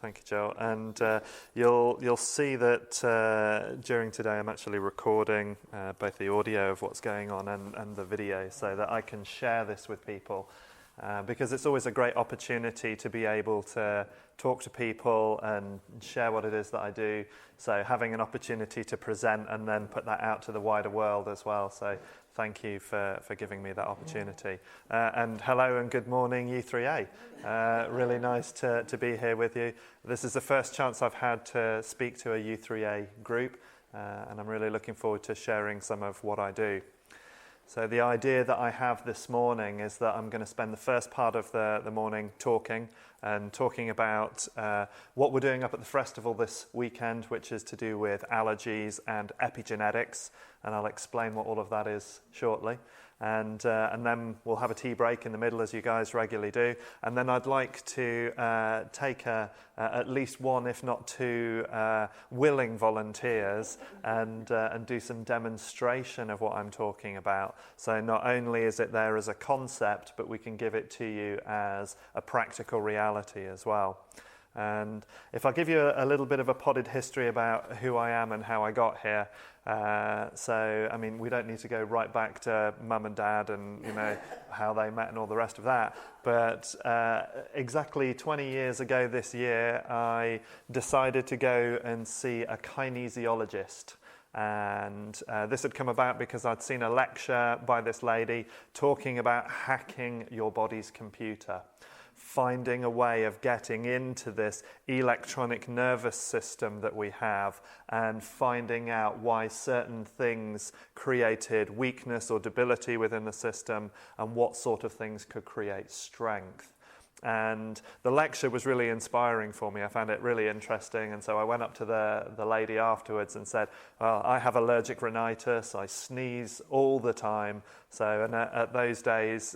Thank you, Joel. And you'll see that during today I'm actually recording both the audio of what's going on and the video so that I can share this with people. Because it's always a great opportunity to be able to talk to people and share what it is that I do. So having an opportunity to present and then put that out to the wider world as well. So thank you for giving me that opportunity. And hello and good morning, U3A. Really nice to be here with you. This is the first chance I've had to speak to a U3A group, and I'm really looking forward to sharing some of what I do. So the idea that I have this morning is that I'm going to spend the first part of the morning talking about what we're doing up at the festival this weekend, which is to do with allergies and epigenetics, and I'll explain what all of that is shortly. And then we'll have a tea break in the middle, as you guys regularly do. And then I'd like to take at least one, if not two, willing volunteers and do some demonstration of what I'm talking about. So not only is it there as a concept, but we can give it to you as a practical reality as well. And if I give you a little bit of a potted history about who I am and how I got here, so I mean we don't need to go right back to mum and dad and how they met and all the rest of that, but exactly 20 years ago this year I decided to go and see a kinesiologist. And this had come about because I'd seen a lecture by this lady talking about hacking your body's computer, finding a way of getting into this electronic nervous system that we have and finding out why certain things created weakness or debility within the system and what sort of things could create strength. And the lecture was really inspiring for me. I found it really interesting, and so I went up to the lady afterwards and said, well, I have allergic rhinitis, I sneeze all the time, so and at those days,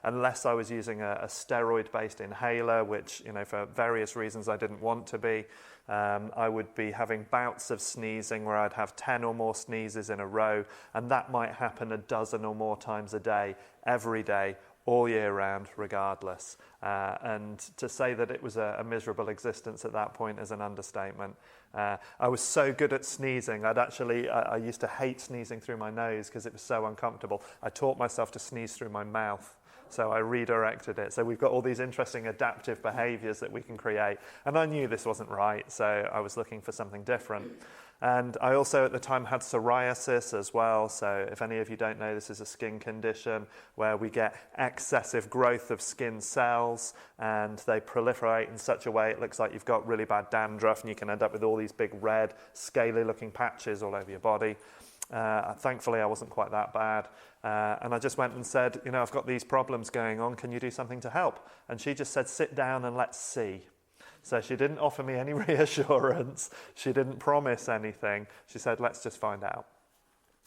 unless I was using a steroid-based inhaler, which for various reasons I didn't want to be, I would be having bouts of sneezing where I'd have 10 or more sneezes in a row, and that might happen a dozen or more times a day, every day, all year round, regardless. And to say that it was a miserable existence at that point is an understatement. I was so good at sneezing, I used to hate sneezing through my nose because it was so uncomfortable. I taught myself to sneeze through my mouth, so I redirected it. So we've got all these interesting adaptive behaviors that we can create. And I knew this wasn't right, so I was looking for something different. And I also at the time had psoriasis as well. So if any of you don't know, this is a skin condition where we get excessive growth of skin cells and they proliferate in such a way it looks like you've got really bad dandruff and you can end up with all these big red scaly looking patches all over your body. Thankfully I wasn't quite that bad. And I just went and said, I've got these problems going on, can you do something to help? And she just said, sit down and let's see. So she didn't offer me any reassurance. She didn't promise anything. She said, let's just find out.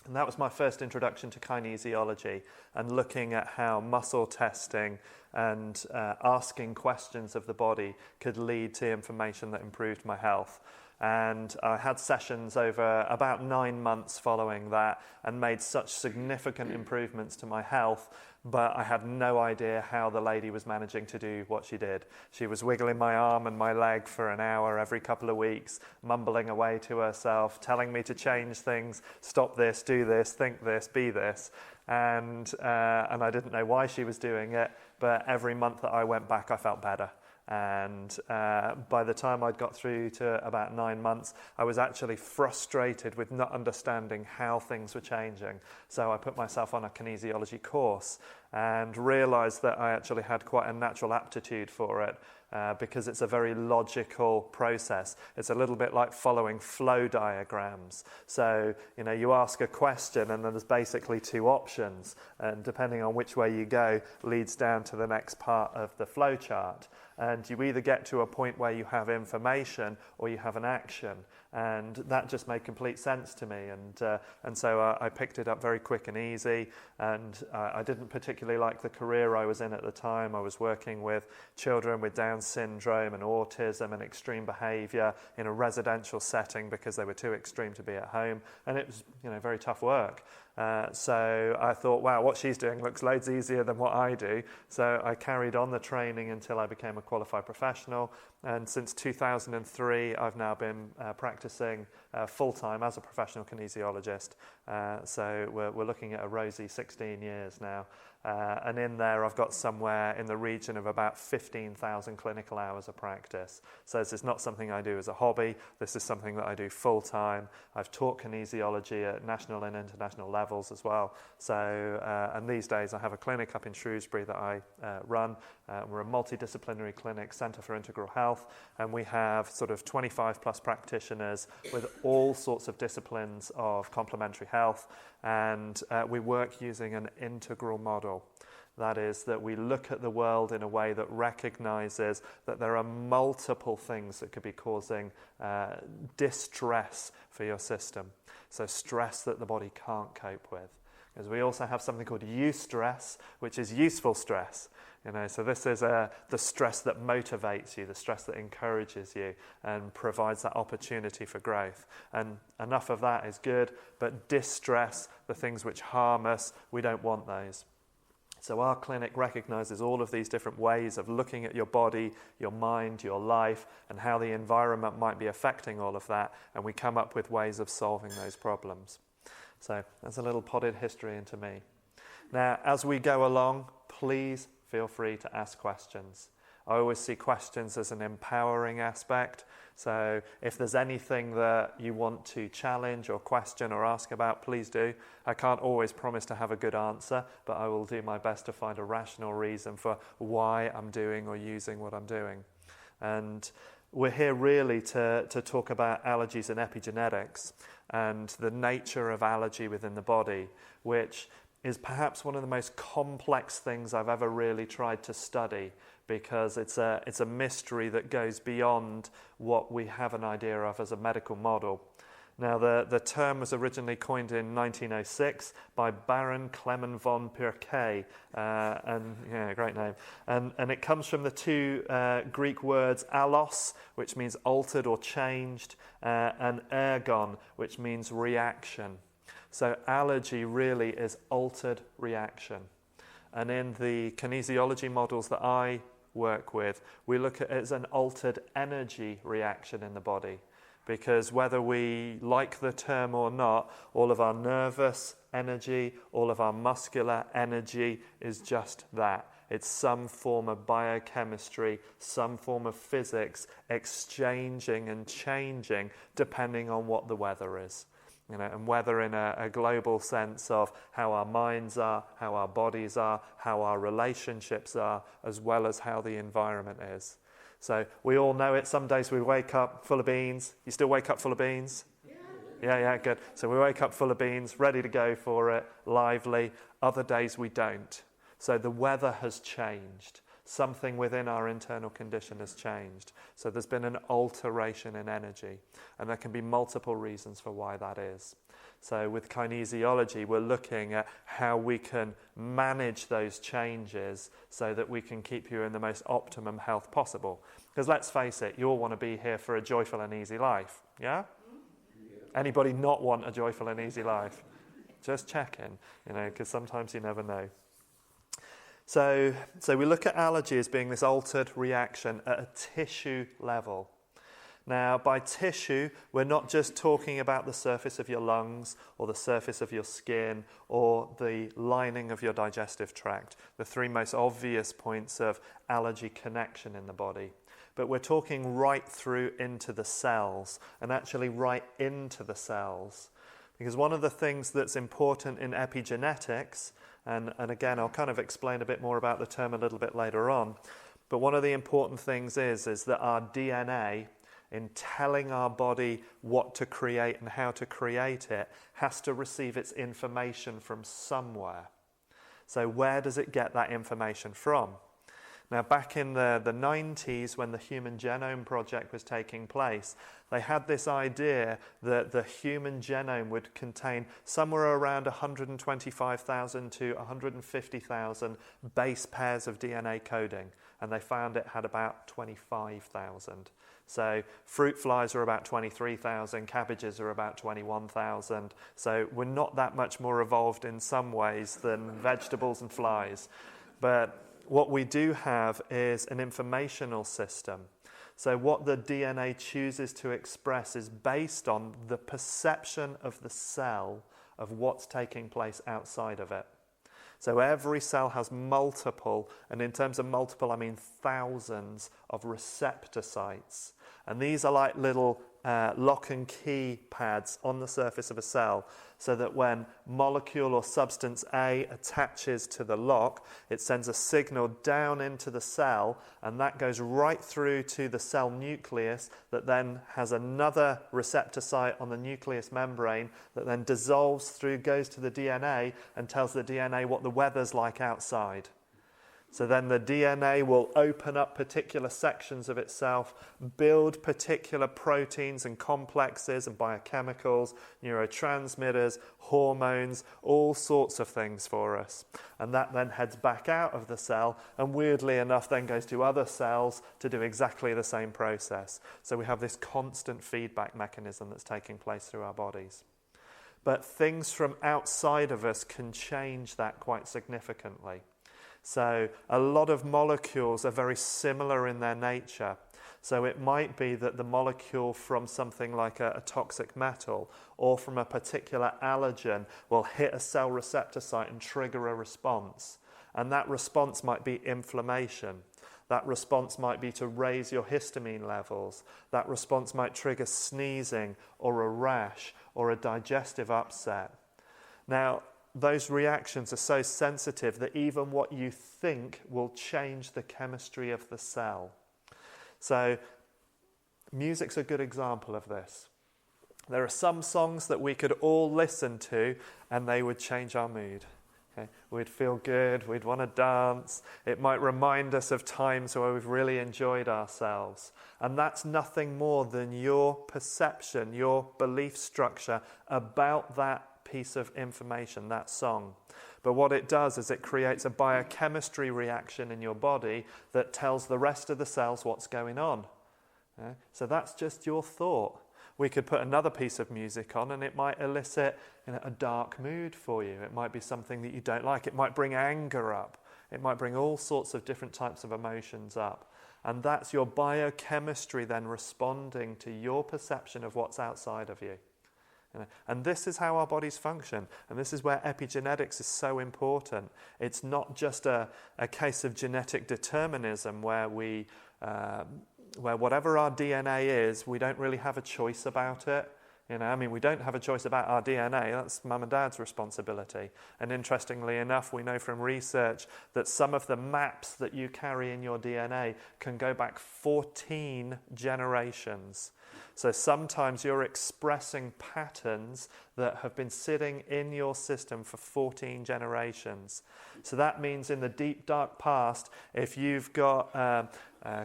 And that was my first introduction to kinesiology and looking at how muscle testing and asking questions of the body could lead to information that improved my health. And I had sessions over about 9 months following that and made such significant improvements to my health, but I had no idea how the lady was managing to do what she did. She was wiggling my arm and my leg for an hour every couple of weeks, mumbling away to herself, telling me to change things, stop this, do this, think this, be this. And I didn't know why she was doing it, but every month that I went back, I felt better. And by the time I'd got through to about 9 months, I was actually frustrated with not understanding how things were changing. So I put myself on a kinesiology course and realized that I actually had quite a natural aptitude for it. Because it's a very logical process. It's a little bit like following flow diagrams. So, you ask a question and then there's basically two options. And depending on which way you go, leads down to the next part of the flow chart. And you either get to a point where you have information or you have an action. And that just made complete sense to me. And so I picked it up very quick and easy. And I didn't particularly like the career I was in at the time. I was working with children with Down syndrome and autism and extreme behavior in a residential setting because they were too extreme to be at home. And it was, very tough work. So I thought, wow, what she's doing looks loads easier than what I do. So I carried on the training until I became a qualified professional. And since 2003, I've now been practicing full-time as a professional kinesiologist. So we're looking at a rosy 16 years now. And in there, I've got somewhere in the region of about 15,000 clinical hours of practice. So this is not something I do as a hobby. This is something that I do full-time. I've taught kinesiology at national and international levels as well. So, and these days I have a clinic up in Shrewsbury that I run. We're a multidisciplinary clinic, Centre for Integral Health, and we have sort of 25 plus practitioners with all sorts of disciplines of complementary health, and we work using an integral model. That is, that we look at the world in a way that recognizes that there are multiple things that could be causing distress for your system. So stress that the body can't cope with. Because we also have something called eustress, which is useful stress. So this is the stress that motivates you, the stress that encourages you and provides that opportunity for growth. And enough of that is good, but distress, the things which harm us, we don't want those. So our clinic recognizes all of these different ways of looking at your body, your mind, your life, and how the environment might be affecting all of that, and we come up with ways of solving those problems. So that's a little potted history into me. Now, as we go along, please feel free to ask questions. I always see questions as an empowering aspect. So if there's anything that you want to challenge or question or ask about, please do. I can't always promise to have a good answer, but I will do my best to find a rational reason for why I'm doing or using what I'm doing. And we're here really to talk about allergies and epigenetics and the nature of allergy within the body, which is perhaps one of the most complex things I've ever really tried to study, because it's a mystery that goes beyond what we have an idea of as a medical model. Now, the term was originally coined in 1906 by Baron Clement von Purquet, and great name. And it comes from the two Greek words allos, which means altered or changed, and ergon, which means reaction. So allergy really is altered reaction. And in the kinesiology models that I work with, we look at it as an altered energy reaction in the body. Because whether we like the term or not, all of our nervous energy, all of our muscular energy is just that. It's some form of biochemistry, some form of physics exchanging and changing depending on what the weather is. And whether in a global sense of how our minds are, how our bodies are, how our relationships are, as well as how the environment is. So we all know it. Some days we wake up full of beans. You still wake up full of beans? Yeah, good. So we wake up full of beans, ready to go for it, lively. Other days we don't. So the weather has changed. Something within our internal condition has changed. So there's been an alteration in energy. And there can be multiple reasons for why that is. So with kinesiology, we're looking at how we can manage those changes so that we can keep you in the most optimum health possible. Because let's face it, you all want to be here for a joyful and easy life. Yeah? Anybody not want a joyful and easy life? Just checking, because sometimes you never know. So we look at allergy as being this altered reaction at a tissue level. Now, by tissue, we're not just talking about the surface of your lungs or the surface of your skin or the lining of your digestive tract, the three most obvious points of allergy connection in the body. But we're talking right through into the cells, and actually right into the cells. Because one of the things that's important in epigenetics, and again, I'll kind of explain a bit more about the term a little bit later on, but one of the important things is that our DNA, in telling our body what to create and how to create it, has to receive its information from somewhere. So where does it get that information from? Now, back in the 90s, when the Human Genome Project was taking place, they had this idea that the human genome would contain somewhere around 125,000 to 150,000 base pairs of DNA coding, and they found it had about 25,000. So fruit flies are about 23,000, cabbages are about 21,000. So we're not that much more evolved in some ways than vegetables and flies. But what we do have is an informational system. So what the DNA chooses to express is based on the perception of the cell of what's taking place outside of it. So every cell has multiple, and in terms of multiple, I mean thousands of receptor sites. And these are like little lock and key pads on the surface of a cell, so that when molecule or substance A attaches to the lock, it sends a signal down into the cell, and that goes right through to the cell nucleus that then has another receptor site on the nucleus membrane that then dissolves through, goes to the DNA and tells the DNA what the weather's like outside. So then the DNA will open up particular sections of itself, build particular proteins and complexes and biochemicals, neurotransmitters, hormones, all sorts of things for us. And that then heads back out of the cell and weirdly enough then goes to other cells to do exactly the same process. So we have this constant feedback mechanism that's taking place through our bodies. But things from outside of us can change that quite significantly. So a lot of molecules are very similar in their nature. So it might be that the molecule from something like a toxic metal or from a particular allergen will hit a cell receptor site and trigger a response. And that response might be inflammation. That response might be to raise your histamine levels. That response might trigger sneezing or a rash or a digestive upset. Now, those reactions are so sensitive that even what you think will change the chemistry of the cell. So music's a good example of this. There are some songs that we could all listen to and they would change our mood. Okay? We'd feel good, we'd want to dance. It might remind us of times where we've really enjoyed ourselves. And that's nothing more than your perception, your belief structure about that piece of information, that song. But what it does is it creates a biochemistry reaction in your body that tells the rest of the cells what's going on. So that's just your thought. We could put another piece of music on and it might elicit a dark mood for you. It might be something that you don't like. It might bring anger up. It might bring all sorts of different types of emotions up. And that's your biochemistry then responding to your perception of what's outside of you. And this is how our bodies function. And this is where epigenetics is so important. It's not just a case of genetic determinism where where whatever our DNA is, we don't really have a choice about it. We don't have a choice about our DNA. That's mum and dad's responsibility. And interestingly enough, we know from research that some of the maps that you carry in your DNA can go back 14 generations. So sometimes you're expressing patterns that have been sitting in your system for 14 generations. So that means in the deep, dark past, if you've got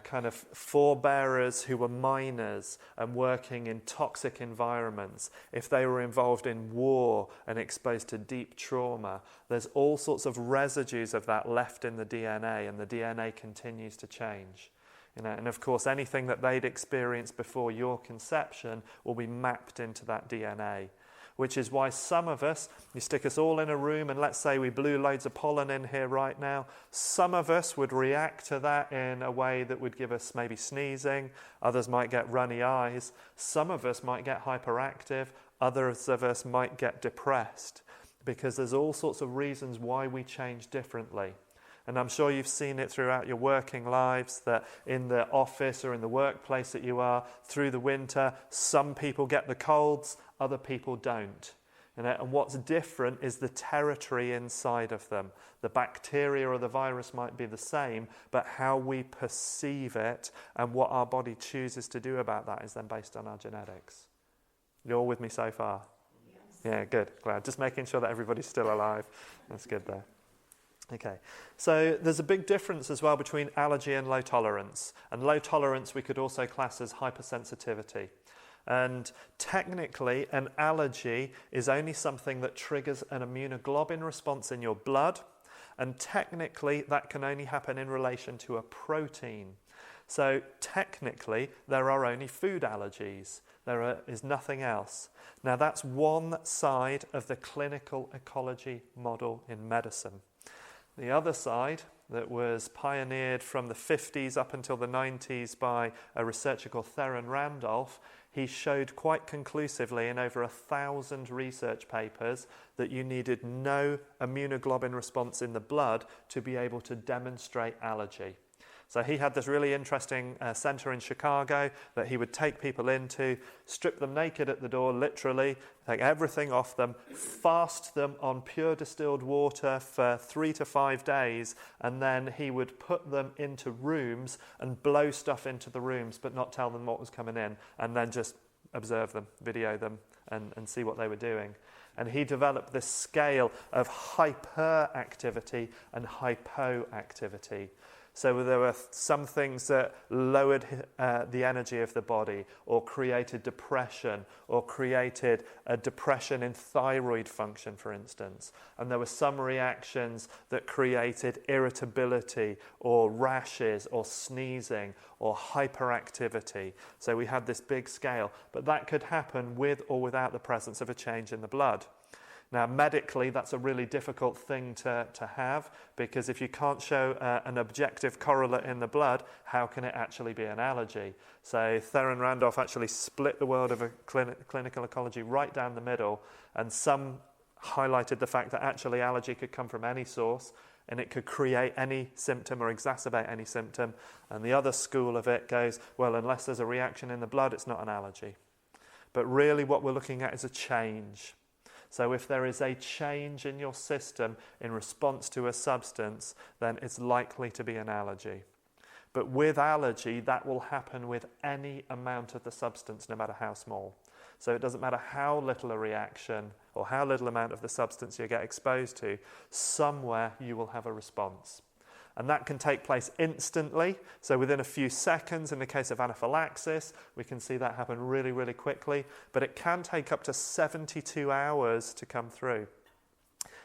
kind of forebearers who were miners and working in toxic environments, if they were involved in war and exposed to deep trauma, there's all sorts of residues of that left in the DNA, and the DNA continues to change. And of course, anything that they'd experienced before your conception will be mapped into that DNA. Which is why some of us, you stick us all in a room and let's say we blew loads of pollen in here right now, some of us would react to that in a way that would give us maybe sneezing, others might get runny eyes, some of us might get hyperactive, others of us might get depressed, because there's all sorts of reasons why we change differently. And I'm sure you've seen it throughout your working lives, that in the office or in the workplace that you are, through the winter, some people get the colds, other people don't. And what's different is the territory inside of them. The bacteria or the virus might be the same, but how we perceive it and what our body chooses to do about that is then based on our genetics. You all with me so far? Yes. Yeah, good. Glad. Just making sure that everybody's still alive. That's good there. Okay, so there's a big difference as well between allergy and low tolerance. And low tolerance we could also class as hypersensitivity. And technically, an allergy is only something that triggers an immunoglobulin response in your blood. And technically, that can only happen in relation to a protein. So technically, there are only food allergies. There is nothing else. Now that's one side of the clinical ecology model in medicine. The other side, that was pioneered from the 50s up until the 90s by a researcher called Theron Randolph, he showed quite conclusively in over 1,000 research papers that you needed no immunoglobulin response in the blood to be able to demonstrate allergy. So he had this really interesting centre in Chicago that he would take people into, strip them naked at the door, literally, take everything off them, fast them on pure distilled water for 3 to 5 days, and then he would put them into rooms and blow stuff into the rooms, but not tell them what was coming in, and then just observe them, video them, and see what they were doing. And he developed this scale of hyperactivity and hypoactivity. So there were some things that lowered the energy of the body, or created depression, or created a depression in thyroid function, for instance. And there were some reactions that created irritability, or rashes, or sneezing, or hyperactivity. So we had this big scale, but that could happen with or without the presence of a change in the blood. Now, medically, that's a really difficult thing to have, because if you can't show an objective correlate in the blood, how can it actually be an allergy? So Theron Randolph actually split the world of clinical ecology right down the middle, and some highlighted the fact that actually allergy could come from any source, and it could create any symptom or exacerbate any symptom. And the other school of it goes, well, unless there's a reaction in the blood, it's not an allergy. But really what we're looking at is a change. So if there is a change in your system in response to a substance, then it's likely to be an allergy. But with allergy, that will happen with any amount of the substance, no matter how small. So it doesn't matter how little a reaction or how little amount of the substance you get exposed to, somewhere you will have a response. And that can take place instantly, so within a few seconds. In the case of anaphylaxis, we can see that happen really, really quickly, but it can take up to 72 hours to come through.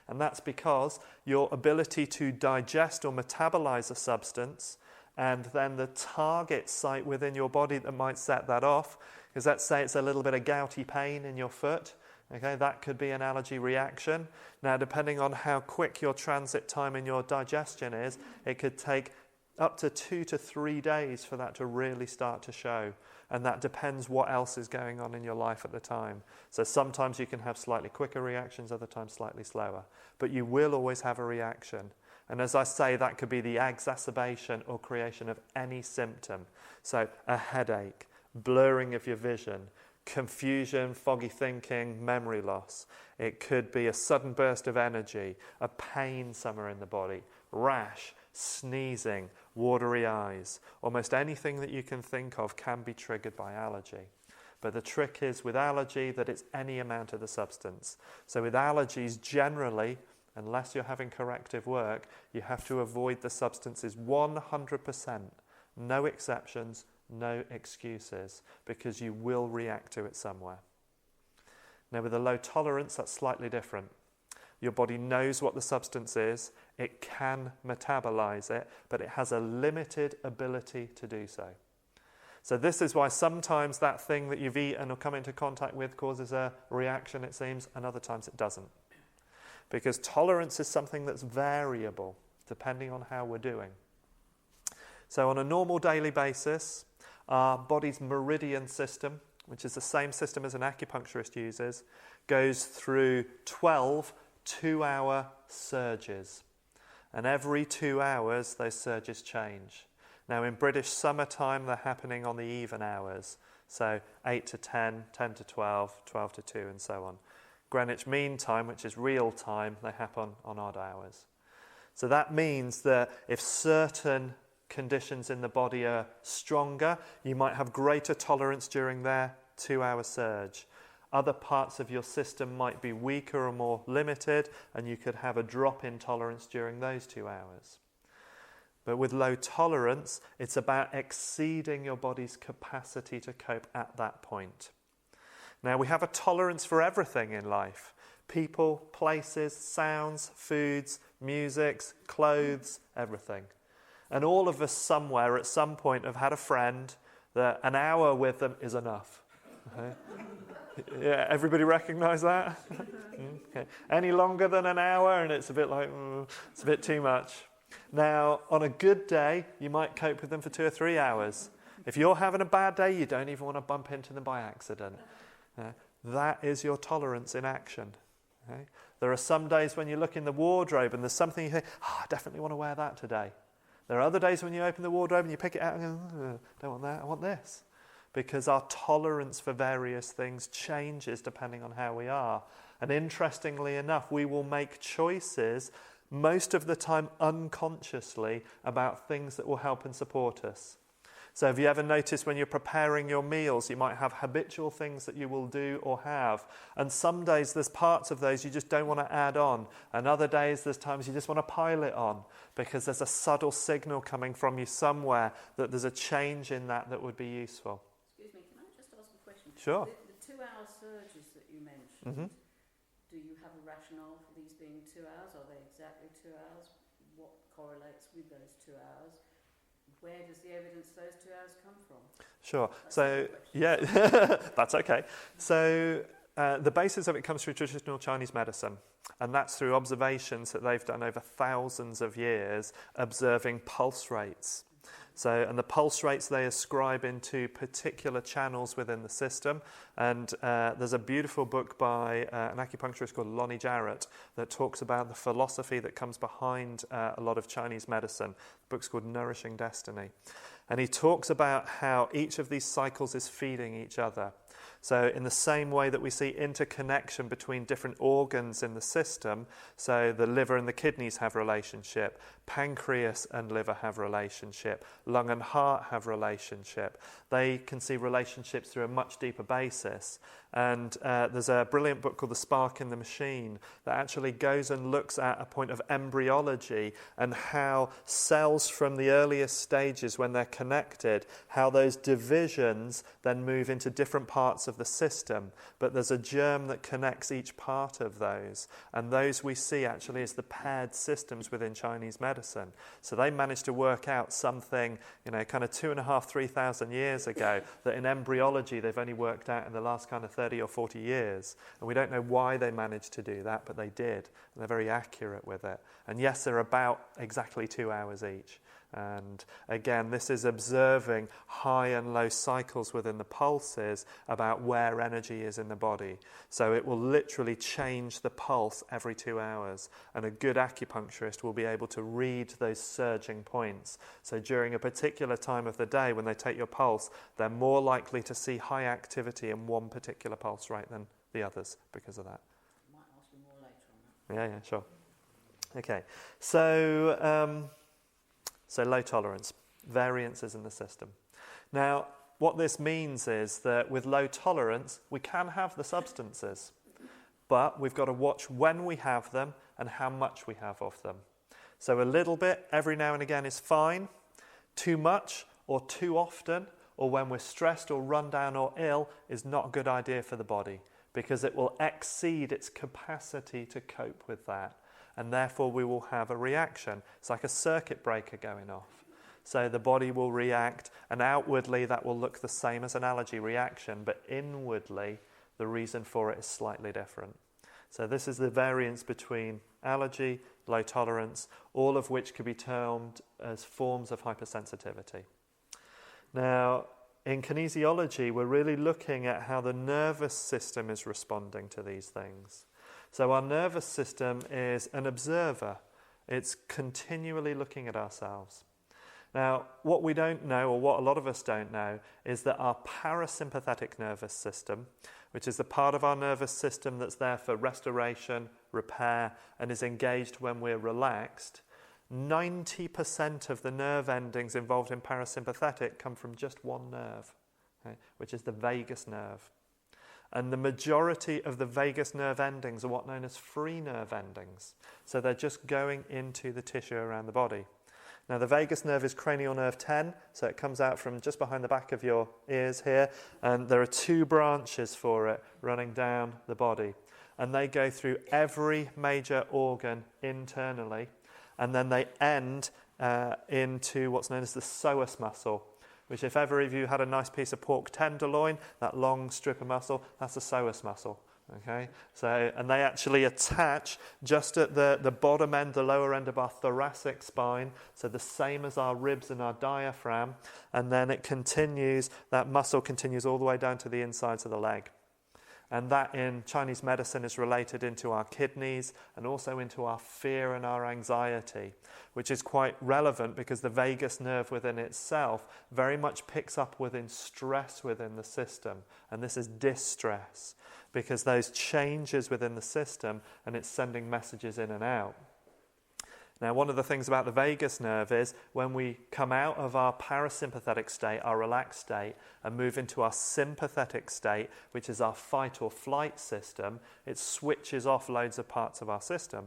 And that's because your ability to digest or metabolize a substance, and then the target site within your body that might set that off, because let's say it's a little bit of gouty pain in your foot. Okay, that could be an allergy reaction. Now, depending on how quick your transit time in your digestion is, it could take up to 2 to 3 days for that to really start to show. And that depends what else is going on in your life at the time. So sometimes you can have slightly quicker reactions, other times slightly slower. But you will always have a reaction. And as I say, that could be the exacerbation or creation of any symptom. So a headache, blurring of your vision, confusion, foggy thinking, memory loss. It could be a sudden burst of energy, a pain somewhere in the body, rash, sneezing, watery eyes. Almost anything that you can think of can be triggered by allergy. But the trick is with allergy that it's any amount of the substance. So with allergies, generally, unless you're having corrective work, you have to avoid the substances 100%. No exceptions, no excuses, because you will react to it somewhere. Now with a low tolerance, that's slightly different. Your body knows what the substance is, it can metabolize it, but it has a limited ability to do so. So this is why sometimes that thing that you've eaten or come into contact with causes a reaction, it seems, and other times it doesn't. Because tolerance is something that's variable, depending on how we're doing. So on a normal daily basis, our body's meridian system, which is the same system as an acupuncturist uses, goes through 12 two-hour surges. And every 2 hours, those surges change. Now in British summertime, they're happening on the even hours. So 8 to 10, 10 to 12, 12 to 2, and so on. Greenwich Mean Time, which is real time, they happen on odd hours. So that means that if certain conditions in the body are stronger, you might have greater tolerance during their 2-hour surge. Other parts of your system might be weaker or more limited, and you could have a drop in tolerance during those 2 hours. But with low tolerance, it's about exceeding your body's capacity to cope at that point. Now, we have a tolerance for everything in life. People, places, sounds, foods, musics, clothes, everything. And all of us somewhere at some point have had a friend that an hour with them is enough. Okay? Yeah, everybody recognise that? Okay. Any longer than an hour and it's a bit like, it's a bit too much. Now, on a good day, you might cope with them for 2 or 3 hours. If you're having a bad day, you don't even want to bump into them by accident. That is your tolerance in action. Okay? There are some days when you look in the wardrobe and there's something you think, I definitely want to wear that today. There are other days when you open the wardrobe and you pick it out and go, don't want that, I want this. Because our tolerance for various things changes depending on how we are. And interestingly enough, we will make choices most of the time unconsciously about things that will help and support us. So have you ever noticed when you're preparing your meals, you might have habitual things that you will do or have. And some days there's parts of those you just don't want to add on. And other days there's times you just want to pile it on because there's a subtle signal coming from you somewhere that there's a change in that would be useful. Excuse me, can I just ask a question? Sure. The 2-hour surges that you mentioned, do you have a rationale for these being 2 hours? Are they exactly 2 hours? What correlates with those 2 hours? Where does the evidence those 2 hours come from? Sure. So, yeah, that's okay. So the basis of it comes through traditional Chinese medicine, and that's through observations that they've done over thousands of years, observing pulse rates. So, and the pulse rates they ascribe into particular channels within the system. And there's a beautiful book by an acupuncturist called Lonnie Jarrett that talks about the philosophy that comes behind a lot of Chinese medicine. The book's called Nourishing Destiny. And he talks about how each of these cycles is feeding each other. So in the same way that we see interconnection between different organs in the system, so the liver and the kidneys have relationship, pancreas and liver have relationship, lung and heart have relationship. They can see relationships through a much deeper basis. And there's a brilliant book called The Spark in the Machine that actually goes and looks at a point of embryology and how cells from the earliest stages when they're connected, how those divisions then move into different parts of the system. But there's a germ that connects each part of those. And those we see actually as the paired systems within Chinese medicine. So they managed to work out something, kind of 2,500, 3,000 years ago that in embryology they've only worked out in the last kind of 30 or 40 years. And we don't know why they managed to do that, but they did. And they're very accurate with it. And yes, they're about exactly 2 hours each. And again, this is observing high and low cycles within the pulses about where energy is in the body. So it will literally change the pulse every 2 hours. And a good acupuncturist will be able to read those surging points. So during a particular time of the day when they take your pulse, they're more likely to see high activity in one particular pulse rate than the others because of that. I might ask you more later on that. Yeah, sure. Okay, so low tolerance, variances in the system. Now, what this means is that with low tolerance, we can have the substances, but we've got to watch when we have them and how much we have of them. So a little bit every now and again is fine. Too much or too often, or when we're stressed or run down or ill, is not a good idea for the body because it will exceed its capacity to cope with that. And therefore we will have a reaction. It's like a circuit breaker going off. So the body will react, and outwardly that will look the same as an allergy reaction, but inwardly the reason for it is slightly different. So this is the variance between allergy, low tolerance, all of which could be termed as forms of hypersensitivity. Now, in kinesiology, we're really looking at how the nervous system is responding to these things. So our nervous system is an observer. It's continually looking at ourselves. Now, what we don't know, or what a lot of us don't know, is that our parasympathetic nervous system, which is the part of our nervous system that's there for restoration, repair, and is engaged when we're relaxed, 90% of the nerve endings involved in parasympathetic come from just one nerve, okay, which is the vagus nerve. And the majority of the vagus nerve endings are what are known as free nerve endings. So they're just going into the tissue around the body. Now the vagus nerve is cranial nerve 10, so it comes out from just behind the back of your ears here. And there are 2 branches for it running down the body. And they go through every major organ internally. And then they end into what's known as the psoas muscle, which if ever of you had a nice piece of pork tenderloin, that long strip of muscle, that's the psoas muscle. Okay, so, and they actually attach just at the bottom end, the lower end of our thoracic spine, so the same as our ribs and our diaphragm, and then it continues, that muscle continues all the way down to the insides of the leg. And that in Chinese medicine is related into our kidneys and also into our fear and our anxiety, which is quite relevant because the vagus nerve within itself very much picks up within stress within the system, and this is distress, because those changes within the system and it's sending messages in and out. Now, one of the things about the vagus nerve is when we come out of our parasympathetic state, our relaxed state, and move into our sympathetic state, which is our fight or flight system, it switches off loads of parts of our system.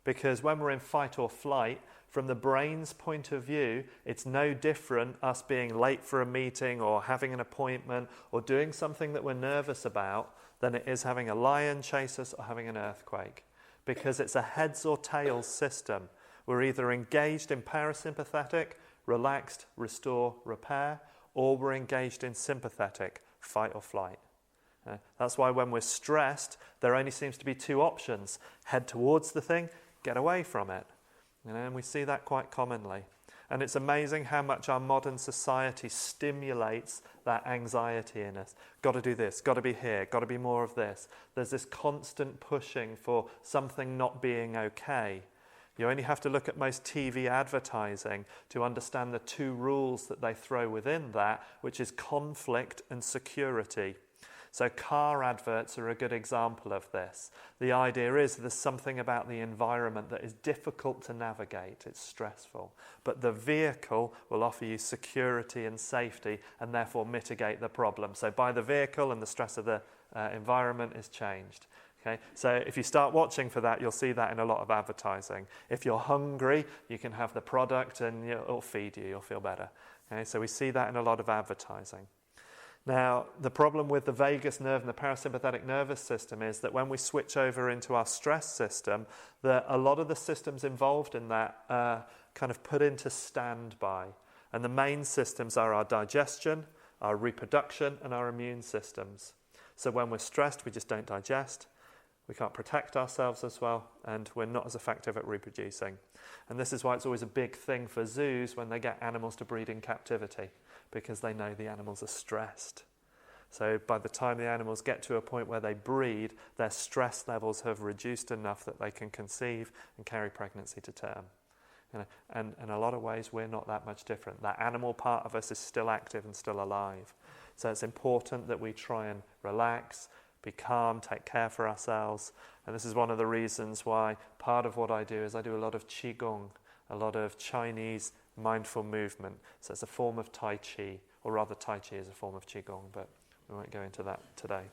Because when we're in fight or flight, from the brain's point of view, it's no different us being late for a meeting or having an appointment or doing something that we're nervous about than it is having a lion chase us or having an earthquake, because it's a heads or tails system. We're either engaged in parasympathetic, relaxed, restore, repair, or we're engaged in sympathetic, fight or flight. That's why when we're stressed, there only seems to be two options: head towards the thing, get away from it. And we see that quite commonly. And it's amazing how much our modern society stimulates that anxiety in us. Got to do this, got to be here, got to be more of this. There's this constant pushing for something not being okay. You only have to look at most TV advertising to understand the two rules that they throw within that, which is conflict and security. So car adverts are a good example of this. The idea is there's something about the environment that is difficult to navigate, it's stressful, but the vehicle will offer you security and safety and therefore mitigate the problem. So buy the vehicle and the stress of the environment is changed. Okay? So if you start watching for that, you'll see that in a lot of advertising. If you're hungry, you can have the product and it'll feed you, you'll feel better. Okay? So we see that in a lot of advertising. Now, the problem with the vagus nerve and the parasympathetic nervous system is that when we switch over into our stress system, that a lot of the systems involved in that are kind of put into standby. And the main systems are our digestion, our reproduction, and our immune systems. So when we're stressed, we just don't digest. We can't protect ourselves as well, and we're not as effective at reproducing. And this is why it's always a big thing for zoos when they get animals to breed in captivity, because they know the animals are stressed. So by the time the animals get to a point where they breed, their stress levels have reduced enough that they can conceive and carry pregnancy to term. And in a lot of ways, we're not that much different. That animal part of us is still active and still alive. So it's important that we try and relax, be calm, take care for ourselves. And this is one of the reasons why part of what I do is I do a lot of Qigong, a lot of Chinese mindful movement. So it's a form of Tai Chi, or rather Tai Chi is a form of Qigong, but we won't go into that today.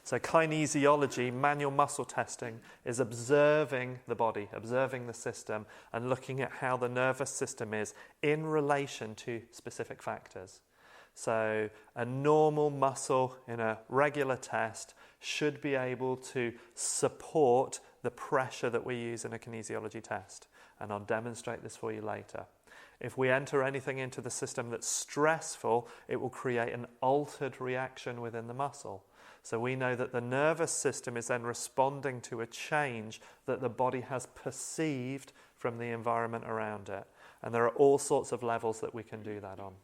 So kinesiology, manual muscle testing, is observing the body, observing the system, and looking at how the nervous system is in relation to specific factors. So a normal muscle in a regular test should be able to support the pressure that we use in a kinesiology test. And I'll demonstrate this for you later. If we enter anything into the system that's stressful, it will create an altered reaction within the muscle. So we know that the nervous system is then responding to a change that the body has perceived from the environment around it. And there are all sorts of levels that we can do that on.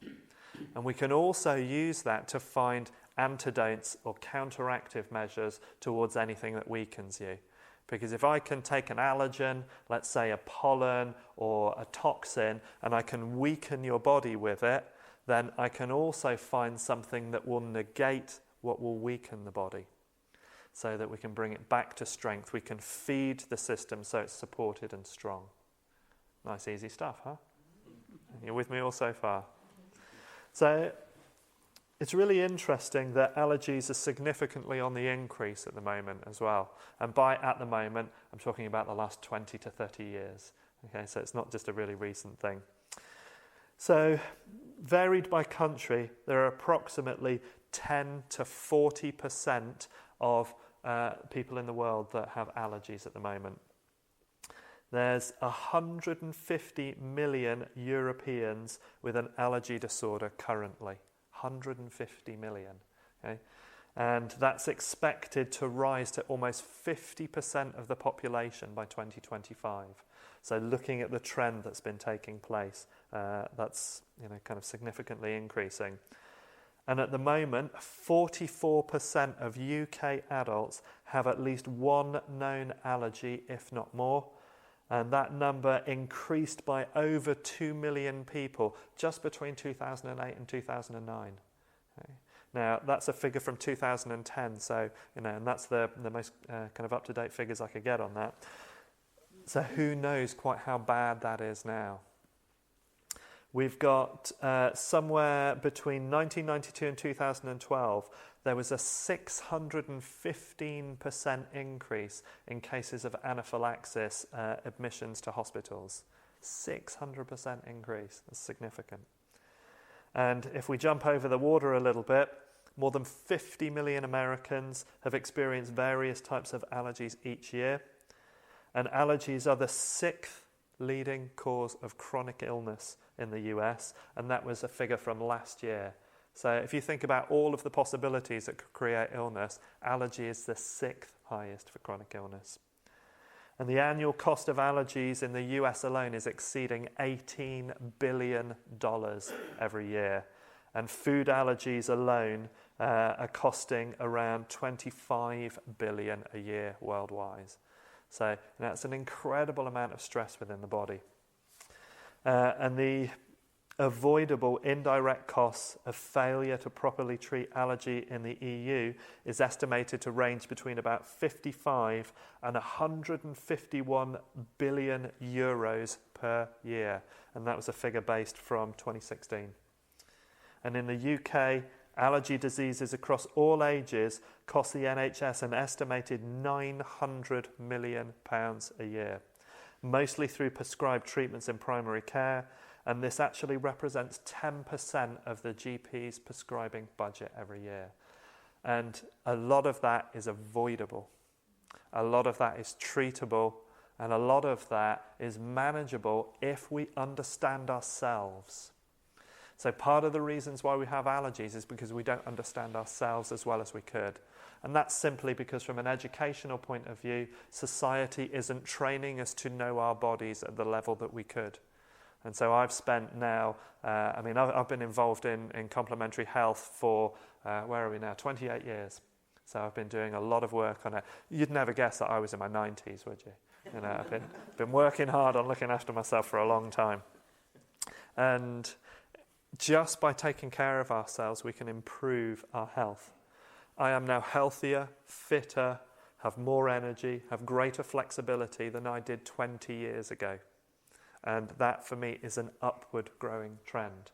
And we can also use that to find antidotes or counteractive measures towards anything that weakens you. Because if I can take an allergen, let's say a pollen or a toxin, and I can weaken your body with it, then I can also find something that will negate what will weaken the body, so that we can bring it back to strength. We can feed the system so it's supported and strong. Nice, easy stuff, huh? You're with me all so far? So it's really interesting that allergies are significantly on the increase at the moment as well. And by at the moment, I'm talking about the last 20 to 30 years. Okay, so it's not just a really recent thing. So varied by country, there are approximately 10 to 40% of people in the world that have allergies at the moment. There's 150 million Europeans with an allergy disorder currently. 150 million. Okay? And that's expected to rise to almost 50% of the population by 2025. So looking at the trend that's been taking place, that's kind of significantly increasing. And at the moment, 44% of UK adults have at least one known allergy, if not more. And that number increased by over 2 million people just between 2008 and 2009. Okay. Now, that's a figure from 2010, so, and that's the most kind of up-to-date figures I could get on that. So who knows quite how bad that is now. We've got somewhere between 1992 and 2012, there was a 615% increase in cases of anaphylaxis admissions to hospitals. 600% increase, that's significant. And if we jump over the water a little bit, more than 50 million Americans have experienced various types of allergies each year. And allergies are the 6th leading cause of chronic illness in the US, and that was a figure from last year. So if you think about all of the possibilities that could create illness, allergy is the 6th highest for chronic illness. And the annual cost of allergies in the US alone is exceeding $18 billion every year. And food allergies alone are costing around $25 billion a year worldwide. So that's an incredible amount of stress within the body. And the avoidable indirect costs of failure to properly treat allergy in the EU is estimated to range between about 55 and 151 billion euros per year. And that was a figure based from 2016. And in the UK, allergy diseases across all ages cost the NHS an estimated £900 million a year, mostly through prescribed treatments in primary care, and this actually represents 10% of the GP's prescribing budget every year. And a lot of that is avoidable. A lot of that is treatable, and a lot of that is manageable if we understand ourselves. So part of the reasons why we have allergies is because we don't understand ourselves as well as we could. And that's simply because from an educational point of view, society isn't training us to know our bodies at the level that we could. And so I've spent now, I've been involved in complementary health for, 28 years. So I've been doing a lot of work on it. You'd never guess that I was in my 90s, would you? I've been working hard on looking after myself for a long time. And just by taking care of ourselves, we can improve our health. I am now healthier, fitter, have more energy, have greater flexibility than I did 20 years ago. And that, for me, is an upward growing trend.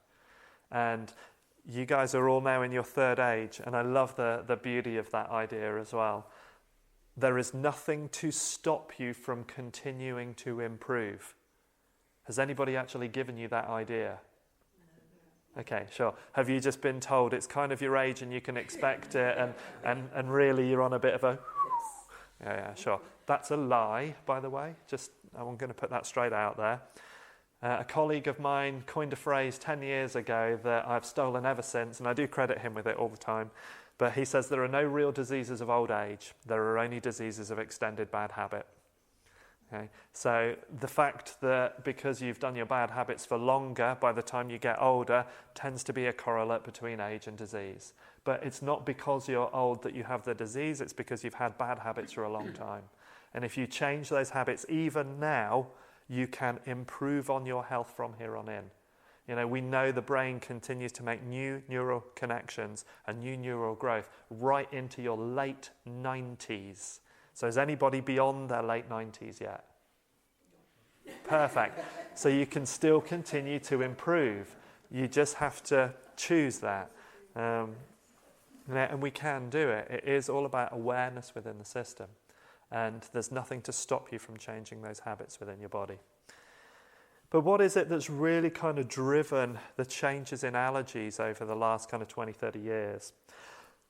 And you guys are all now in your third age, and I love the beauty of that idea as well. There is nothing to stop you from continuing to improve. Has anybody actually given you that idea? Okay, sure. Have you just been told it's kind of your age and you can expect it and really you're on a bit of a... Yeah, sure. That's a lie, by the way. I'm going to put that straight out there. A colleague of mine coined a phrase 10 years ago that I've stolen ever since, and I do credit him with it all the time. But he says there are no real diseases of old age. There are only diseases of extended bad habit. Okay. So the fact that because you've done your bad habits for longer, by the time you get older, tends to be a correlate between age and disease. But it's not because you're old that you have the disease, it's because you've had bad habits for a long time. And if you change those habits even now, you can improve on your health from here on in. We know the brain continues to make new neural connections and new neural growth right into your late 90s. So is anybody beyond their late 90s yet? Perfect. So you can still continue to improve. You just have to choose that. And we can do it. It is all about awareness within the system. And there's nothing to stop you from changing those habits within your body. But what is it that's really kind of driven the changes in allergies over the last kind of 20, 30 years?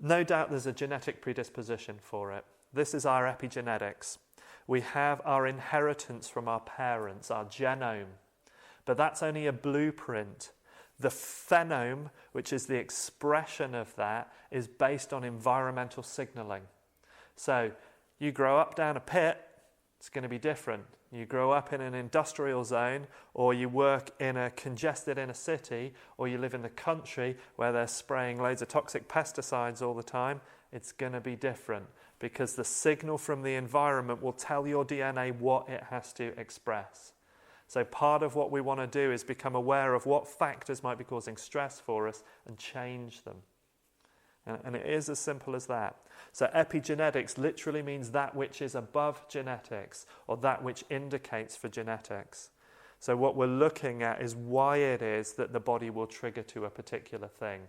No doubt there's a genetic predisposition for it. This is our epigenetics. We have our inheritance from our parents, our genome, but that's only a blueprint. The phenome, which is the expression of that, is based on environmental signaling. So you grow up down a pit, it's going to be different. You grow up in an industrial zone, or you work in a congested inner city, or you live in the country where they're spraying loads of toxic pesticides all the time, it's going to be different, because the signal from the environment will tell your DNA what it has to express. So part of what we want to do is become aware of what factors might be causing stress for us and change them. And it is as simple as that. So epigenetics literally means that which is above genetics, or that which indicates for genetics. So what we're looking at is why it is that the body will trigger to a particular thing.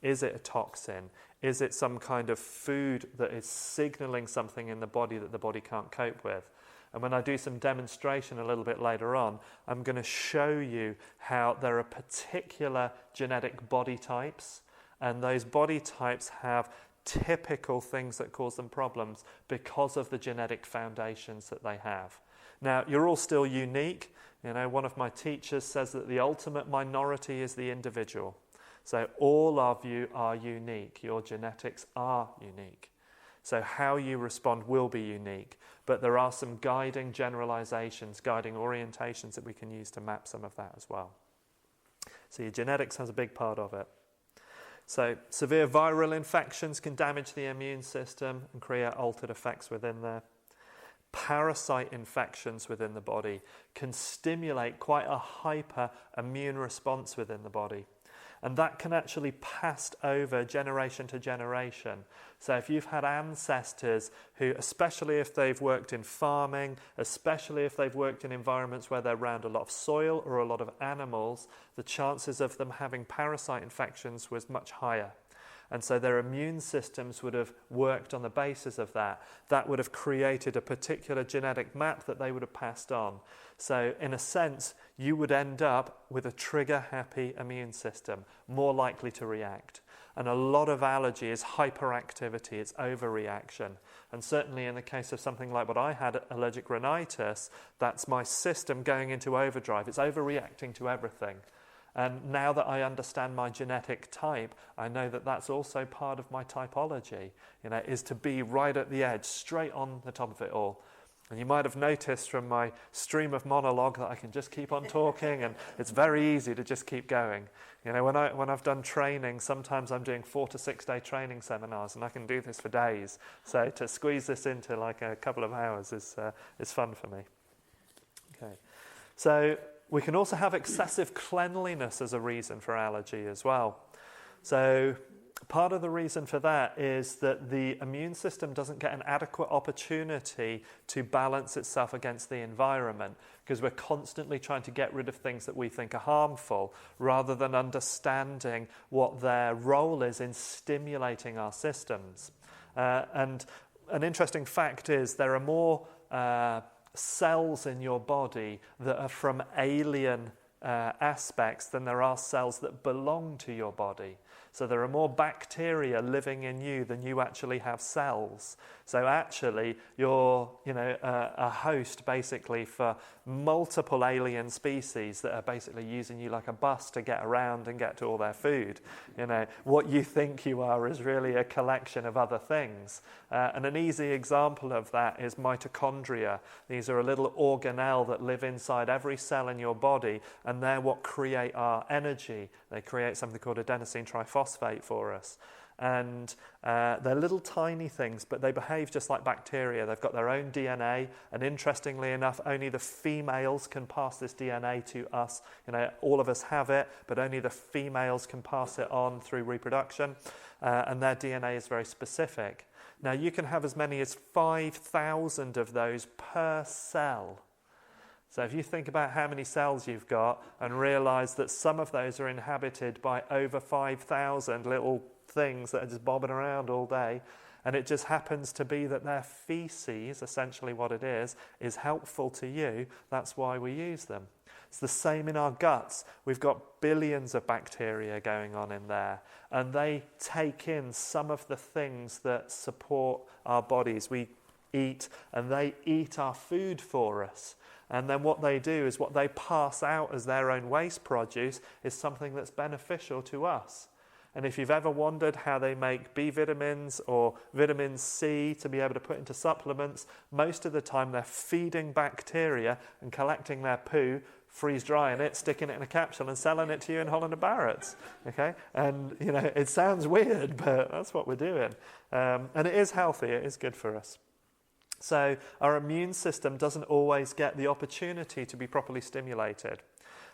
Is it a toxin? Is it some kind of food that is signaling something in the body that the body can't cope with? And when I do some demonstration a little bit later on, I'm going to show you how there are particular genetic body types, and those body types have typical things that cause them problems because of the genetic foundations that they have. Now, you're all still unique. You know, one of my teachers says that the ultimate minority is the individual. So all of you are unique. Your genetics are unique. So how you respond will be unique. But there are some guiding generalizations, guiding orientations that we can use to map some of that as well. So your genetics has a big part of it. So severe viral infections can damage the immune system and create altered effects within there. Parasite infections within the body can stimulate quite a hyper immune response within the body. And that can actually pass over generation to generation. So if you've had ancestors who, especially if they've worked in farming, especially if they've worked in environments where they're around a lot of soil or a lot of animals, the chances of them having parasite infections was much higher. And so their immune systems would have worked on the basis of that. That would have created a particular genetic map that they would have passed on. So in a sense, you would end up with a trigger-happy immune system, more likely to react. And a lot of allergy is hyperactivity, it's overreaction. And certainly in the case of something like what I had, allergic rhinitis, that's my system going into overdrive. It's overreacting to everything. And now that I understand my genetic type, I know that that's also part of my typology, is to be right at the edge, straight on the top of it all. And you might have noticed from my stream of monologue that I can just keep on talking, and it's very easy to just keep going. When I've done training, sometimes I'm doing 4 to 6 day training seminars, and I can do this for days. So to squeeze this into like a couple of hours is fun for me. Okay, so we can also have excessive cleanliness as a reason for allergy as well. So part of the reason for that is that the immune system doesn't get an adequate opportunity to balance itself against the environment, because we're constantly trying to get rid of things that we think are harmful, rather than understanding what their role is in stimulating our systems. And an interesting fact is there are more cells in your body that are from alien aspects than there are cells that belong to your body. So there are more bacteria living in you than you actually have cells. So actually you're a host basically for multiple alien species that are basically using you like a bus to get around and get to all their food. What you think you are is really a collection of other things. And an easy example of that is mitochondria. These are a little organelle that live inside every cell in your body, and they're what create our energy. They create something called adenosine triphosphate for us. And they're little tiny things, but they behave just like bacteria. They've got their own DNA, and interestingly enough, only the females can pass this DNA to us. All of us have it, but only the females can pass it on through reproduction, and their DNA is very specific. Now, you can have as many as 5,000 of those per cell. So if you think about how many cells you've got and realize that some of those are inhabited by over 5,000 little things that are just bobbing around all day, and it just happens to be that their feces, essentially what it is helpful to you, that's why we use them. It's the same in our guts. We've got billions of bacteria going on in there, and they take in some of the things that support our bodies. We eat, and they eat our food for us. And then what they do is what they pass out as their own waste produce is something that's beneficial to us. And if you've ever wondered how they make B vitamins or vitamin C to be able to put into supplements, most of the time they're feeding bacteria and collecting their poo, freeze drying it, sticking it in a capsule and selling it to you in Holland and Barrett's. Okay? And, you know, it sounds weird, but that's what we're doing. And it is healthy, it is good for us. So our immune system doesn't always get the opportunity to be properly stimulated.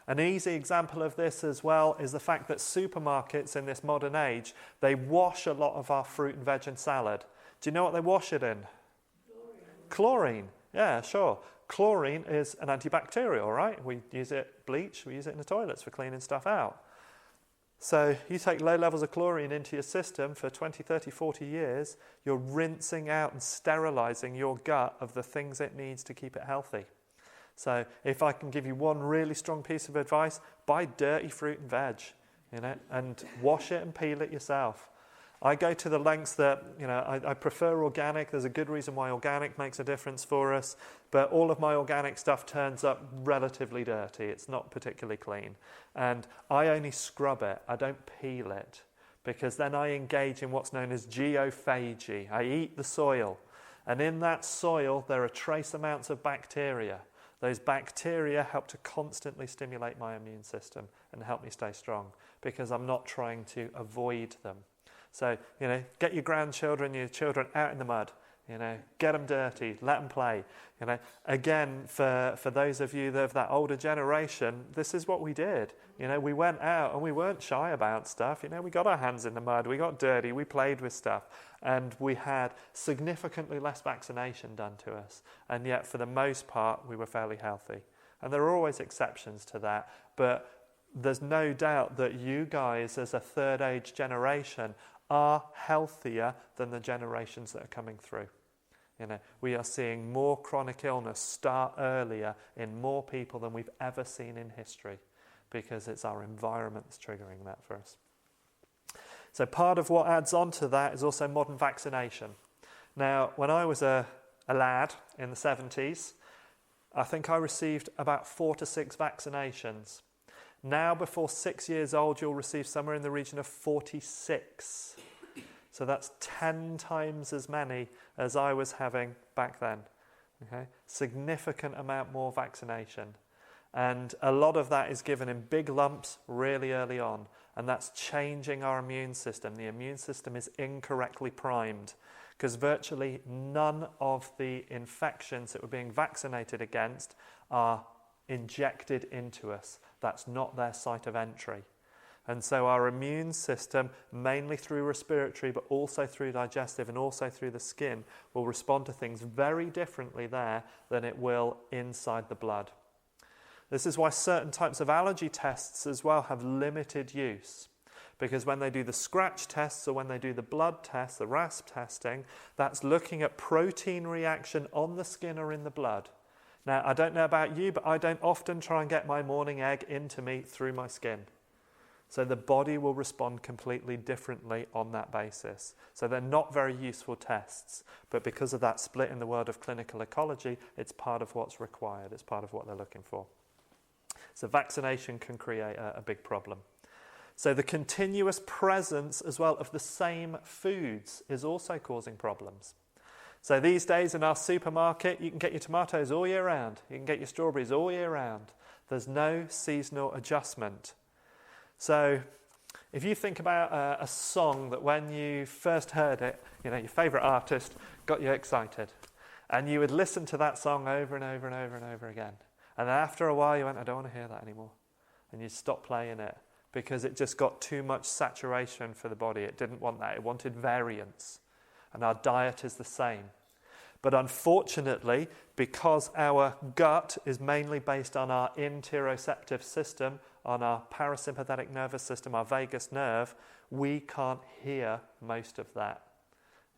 An easy example of this as well is the fact that supermarkets in this modern age, they wash a lot of our fruit and veg and salad. Do you know what they wash it in? Chlorine. Yeah, sure. Chlorine is an antibacterial, right? We use it, bleach, we use it in the toilets for cleaning stuff out. So you take low levels of chlorine into your system for 20, 30, 40 years, you're rinsing out and sterilizing your gut of the things it needs to keep it healthy. So if I can give you one really strong piece of advice, buy dirty fruit and veg, you know, and wash it and peel it yourself. I go to the lengths that, you know, I prefer organic. There's a good reason why organic makes a difference for us, but all of my organic stuff turns up relatively dirty. It's not particularly clean. And I only scrub it. I don't peel it, because then I engage in what's known as geophagy. I eat the soil, and in that soil there are trace amounts of bacteria. Those bacteria help to constantly stimulate my immune system and help me stay strong, because I'm not trying to avoid them. So, you know, get your grandchildren, your children out in the mud, you know, get them dirty, let them play. You know, again, for those of you that of that older generation, this is what we did. You know, we went out and we weren't shy about stuff. You know, we got our hands in the mud, we got dirty, we played with stuff, and we had significantly less vaccination done to us. And yet, for the most part, we were fairly healthy. And there are always exceptions to that, but there's no doubt that you guys, as a third age generation, are healthier than the generations that are coming through. You know, we are seeing more chronic illness start earlier in more people than we've ever seen in history, because it's our environment that's triggering that for us. So part of what adds on to that is also modern vaccination. Now, when I was a lad in the 70s, I think I received about 4 to 6 vaccinations. Now, before 6 years old, you'll receive somewhere in the region of 46. So that's 10 times as many as I was having back then. Okay? Significant amount more vaccination. And a lot of that is given in big lumps really early on. And that's changing our immune system. The immune system is incorrectly primed, because virtually none of the infections that we're being vaccinated against are injected into us. That's not their site of entry. And so our immune system, mainly through respiratory, but also through digestive and also through the skin, will respond to things very differently there than it will inside the blood. This is why certain types of allergy tests as well have limited use. Because when they do the scratch tests or when they do the blood tests, the RASP testing, that's looking at protein reaction on the skin or in the blood. Now, I don't know about you, but I don't often try and get my morning egg into me through my skin. So the body will respond completely differently on that basis. So they're not very useful tests, but because of that split in the world of clinical ecology, it's part of what's required. It's part of what they're looking for. So vaccination can create a big problem. So the continuous presence as well of the same foods is also causing problems. So these days in our supermarket, you can get your tomatoes all year round. You can get your strawberries all year round. There's no seasonal adjustment. So if you think about a song that when you first heard it, you know, your favourite artist got you excited, and you would listen to that song over and over and over and over again. And then after a while you went, I don't want to hear that anymore. And you'd stop playing it because it just got too much saturation for the body. It didn't want that. It wanted variance. And our diet is the same. But unfortunately, because our gut is mainly based on our interoceptive system, on our parasympathetic nervous system, our vagus nerve, we can't hear most of that.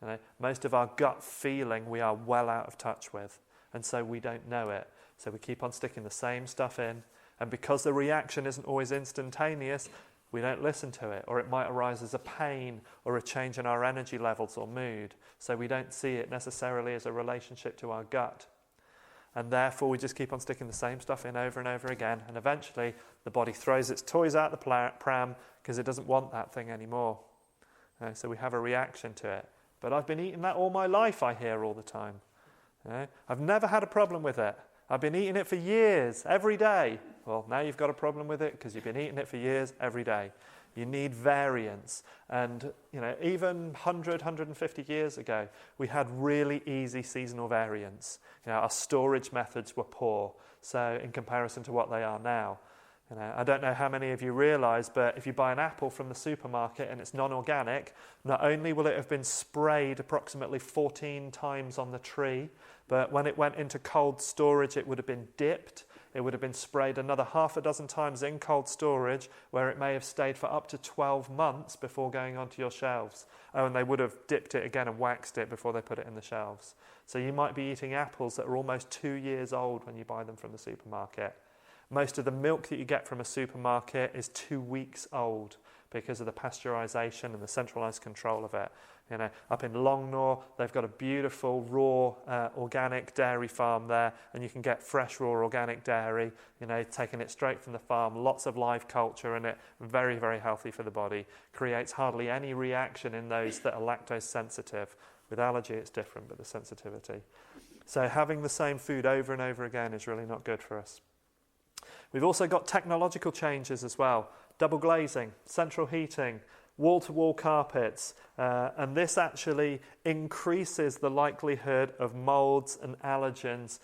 You know, most of our gut feeling we are well out of touch with, and so we don't know it. So we keep on sticking the same stuff in, and because the reaction isn't always instantaneous, We don't listen to it, or it might arise as a pain or a change in our energy levels or mood. So we don't see it necessarily as a relationship to our gut. And therefore we just keep on sticking the same stuff in over and over again. And eventually the body throws its toys out the pram because it doesn't want that thing anymore. So we have a reaction to it. But I've been eating that all my life, I hear all the time. I've never had a problem with it. I've been eating it for years, every day. Well, now you've got a problem with it because you've been eating it for years, every day. You need variance. And, even 100, 150 years ago, we had really easy seasonal variance. Our storage methods were poor, so in comparison to what they are now. I don't know how many of you realise, but if you buy an apple from the supermarket and it's non-organic, not only will it have been sprayed approximately 14 times on the tree, but when it went into cold storage, it would have been dipped. It would have been sprayed another half a dozen times in cold storage, where it may have stayed for up to 12 months before going onto your shelves. Oh, and they would have dipped it again and waxed it before they put it in the shelves. So you might be eating apples that are almost 2 years old when you buy them from the supermarket. Most of the milk that you get from a supermarket is 2 weeks old because of the pasteurisation and the centralised control of it. Up in Longnaw, they've got a beautiful raw organic dairy farm there, and you can get fresh raw organic dairy, taking it straight from the farm, lots of live culture in it, very, very healthy for the body, creates hardly any reaction in those that are lactose sensitive. With allergy, it's different, but the sensitivity. So having the same food over and over again is really not good for us. We've also got technological changes as well. Double glazing, central heating, wall-to-wall carpets, and this actually increases the likelihood of molds and allergens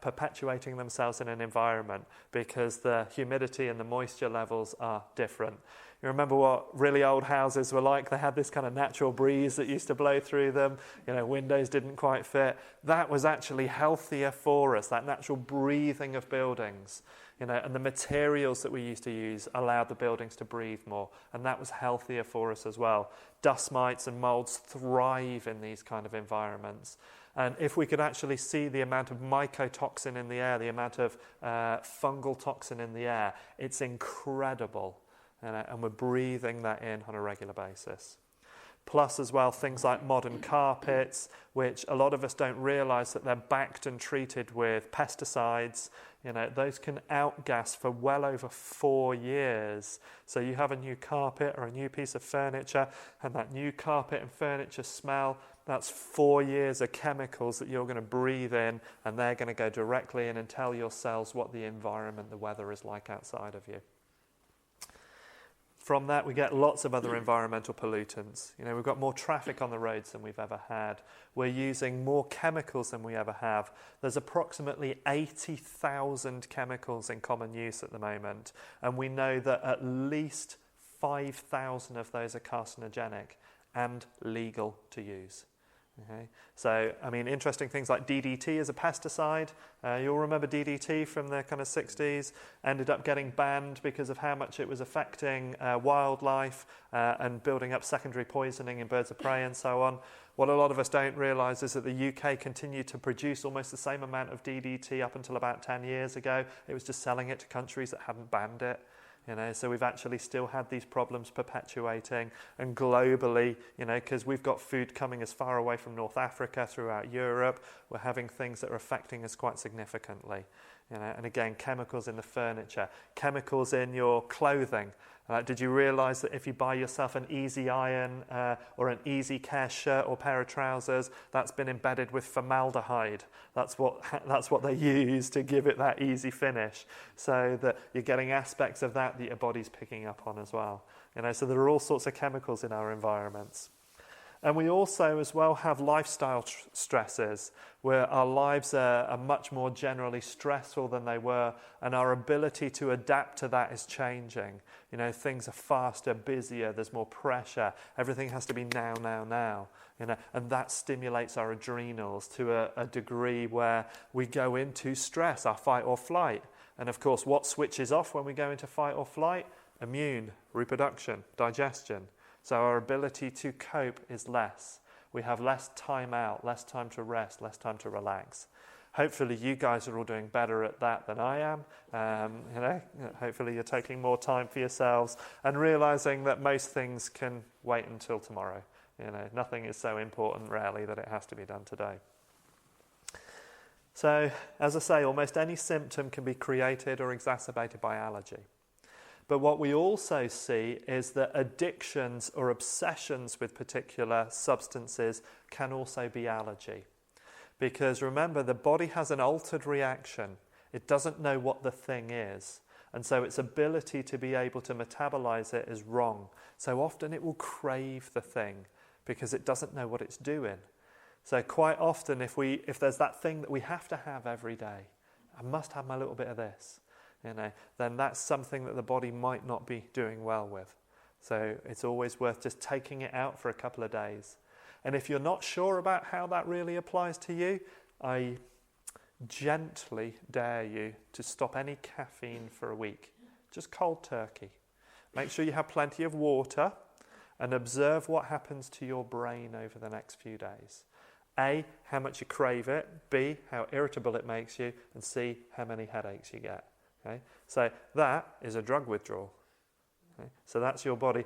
perpetuating themselves in an environment because the humidity and the moisture levels are different. You remember what really old houses were like? They had this kind of natural breeze that used to blow through them. Windows didn't quite fit. That was actually healthier for us, that natural breathing of buildings. And the materials that we used to use allowed the buildings to breathe more, and that was healthier for us as well. Dust mites and molds thrive in these kind of environments. And if we could actually see the amount of mycotoxin in the air, the amount of fungal toxin in the air, it's incredible. And we're breathing that in on a regular basis. Plus as well, things like modern carpets, which a lot of us don't realise that they're backed and treated with pesticides. Those can outgas for well over 4 years. So you have a new carpet or a new piece of furniture, and that new carpet and furniture smell, that's 4 years of chemicals that you're going to breathe in, and they're going to go directly in and tell your cells what the environment, the weather is like outside of you. From that, we get lots of other environmental pollutants. We've got more traffic on the roads than we've ever had. We're using more chemicals than we ever have. There's approximately 80,000 chemicals in common use at the moment, and we know that at least 5,000 of those are carcinogenic and legal to use. Okay. So, interesting things like DDT as a pesticide. You'll remember DDT from the kind of 60s, ended up getting banned because of how much it was affecting wildlife and building up secondary poisoning in birds of prey and so on. What a lot of us don't realise is that the UK continued to produce almost the same amount of DDT up until about 10 years ago. It was just selling it to countries that hadn't banned it. So we've actually still had these problems perpetuating, and globally, because we've got food coming as far away from North Africa throughout Europe, we're having things that are affecting us quite significantly. And again, chemicals in the furniture, chemicals in your clothing. Did you realise that if you buy yourself an Easy Iron or an Easy Care shirt or pair of trousers, that's been embedded with formaldehyde? That's what they use to give it that easy finish, so that you're getting aspects of that your body's picking up on as well. So there are all sorts of chemicals in our environments. And we also as well have lifestyle stresses, where our lives are much more generally stressful than they were, and our ability to adapt to that is changing. Things are faster, busier, there's more pressure, everything has to be now. And that stimulates our adrenals to a degree where we go into stress, our fight or flight. And of course, what switches off when we go into fight or flight? Immune, reproduction, digestion. So our ability to cope is less. We have less time out, less time to rest, less time to relax. Hopefully you guys are all doing better at that than I am. Hopefully you're taking more time for yourselves and realizing that most things can wait until tomorrow. Nothing is so important rarely that it has to be done today. So, as I say, almost any symptom can be created or exacerbated by allergy. But what we also see is that addictions or obsessions with particular substances can also be allergy. Because remember, the body has an altered reaction. It doesn't know what the thing is. And so its ability to be able to metabolize it is wrong. So often it will crave the thing because it doesn't know what it's doing. So quite often if there's that thing that we have to have every day, I must have my little bit of this, then that's something that the body might not be doing well with. So it's always worth just taking it out for a couple of days. And if you're not sure about how that really applies to you, I gently dare you to stop any caffeine for a week. Just cold turkey. Make sure you have plenty of water and observe what happens to your brain over the next few days. A, how much you crave it. B, how irritable it makes you. And C, how many headaches you get. Okay? So that is a drug withdrawal. Okay? So that's your body.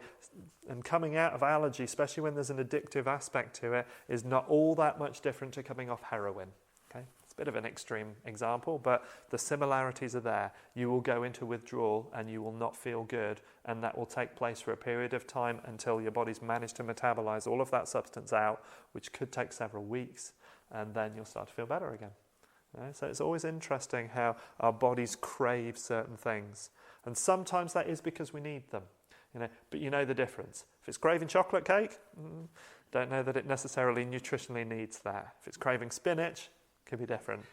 And coming out of allergy, especially when there's an addictive aspect to it, is not all that much different to coming off heroin. Okay? It's a bit of an extreme example, but the similarities are there. You will go into withdrawal and you will not feel good, and that will take place for a period of time until your body's managed to metabolize all of that substance out, which could take several weeks, and then you'll start to feel better again. So it's always interesting how our bodies crave certain things. And sometimes that is because we need them. But you know the difference. If it's craving chocolate cake, don't know that it necessarily nutritionally needs that. If it's craving spinach, it could be different.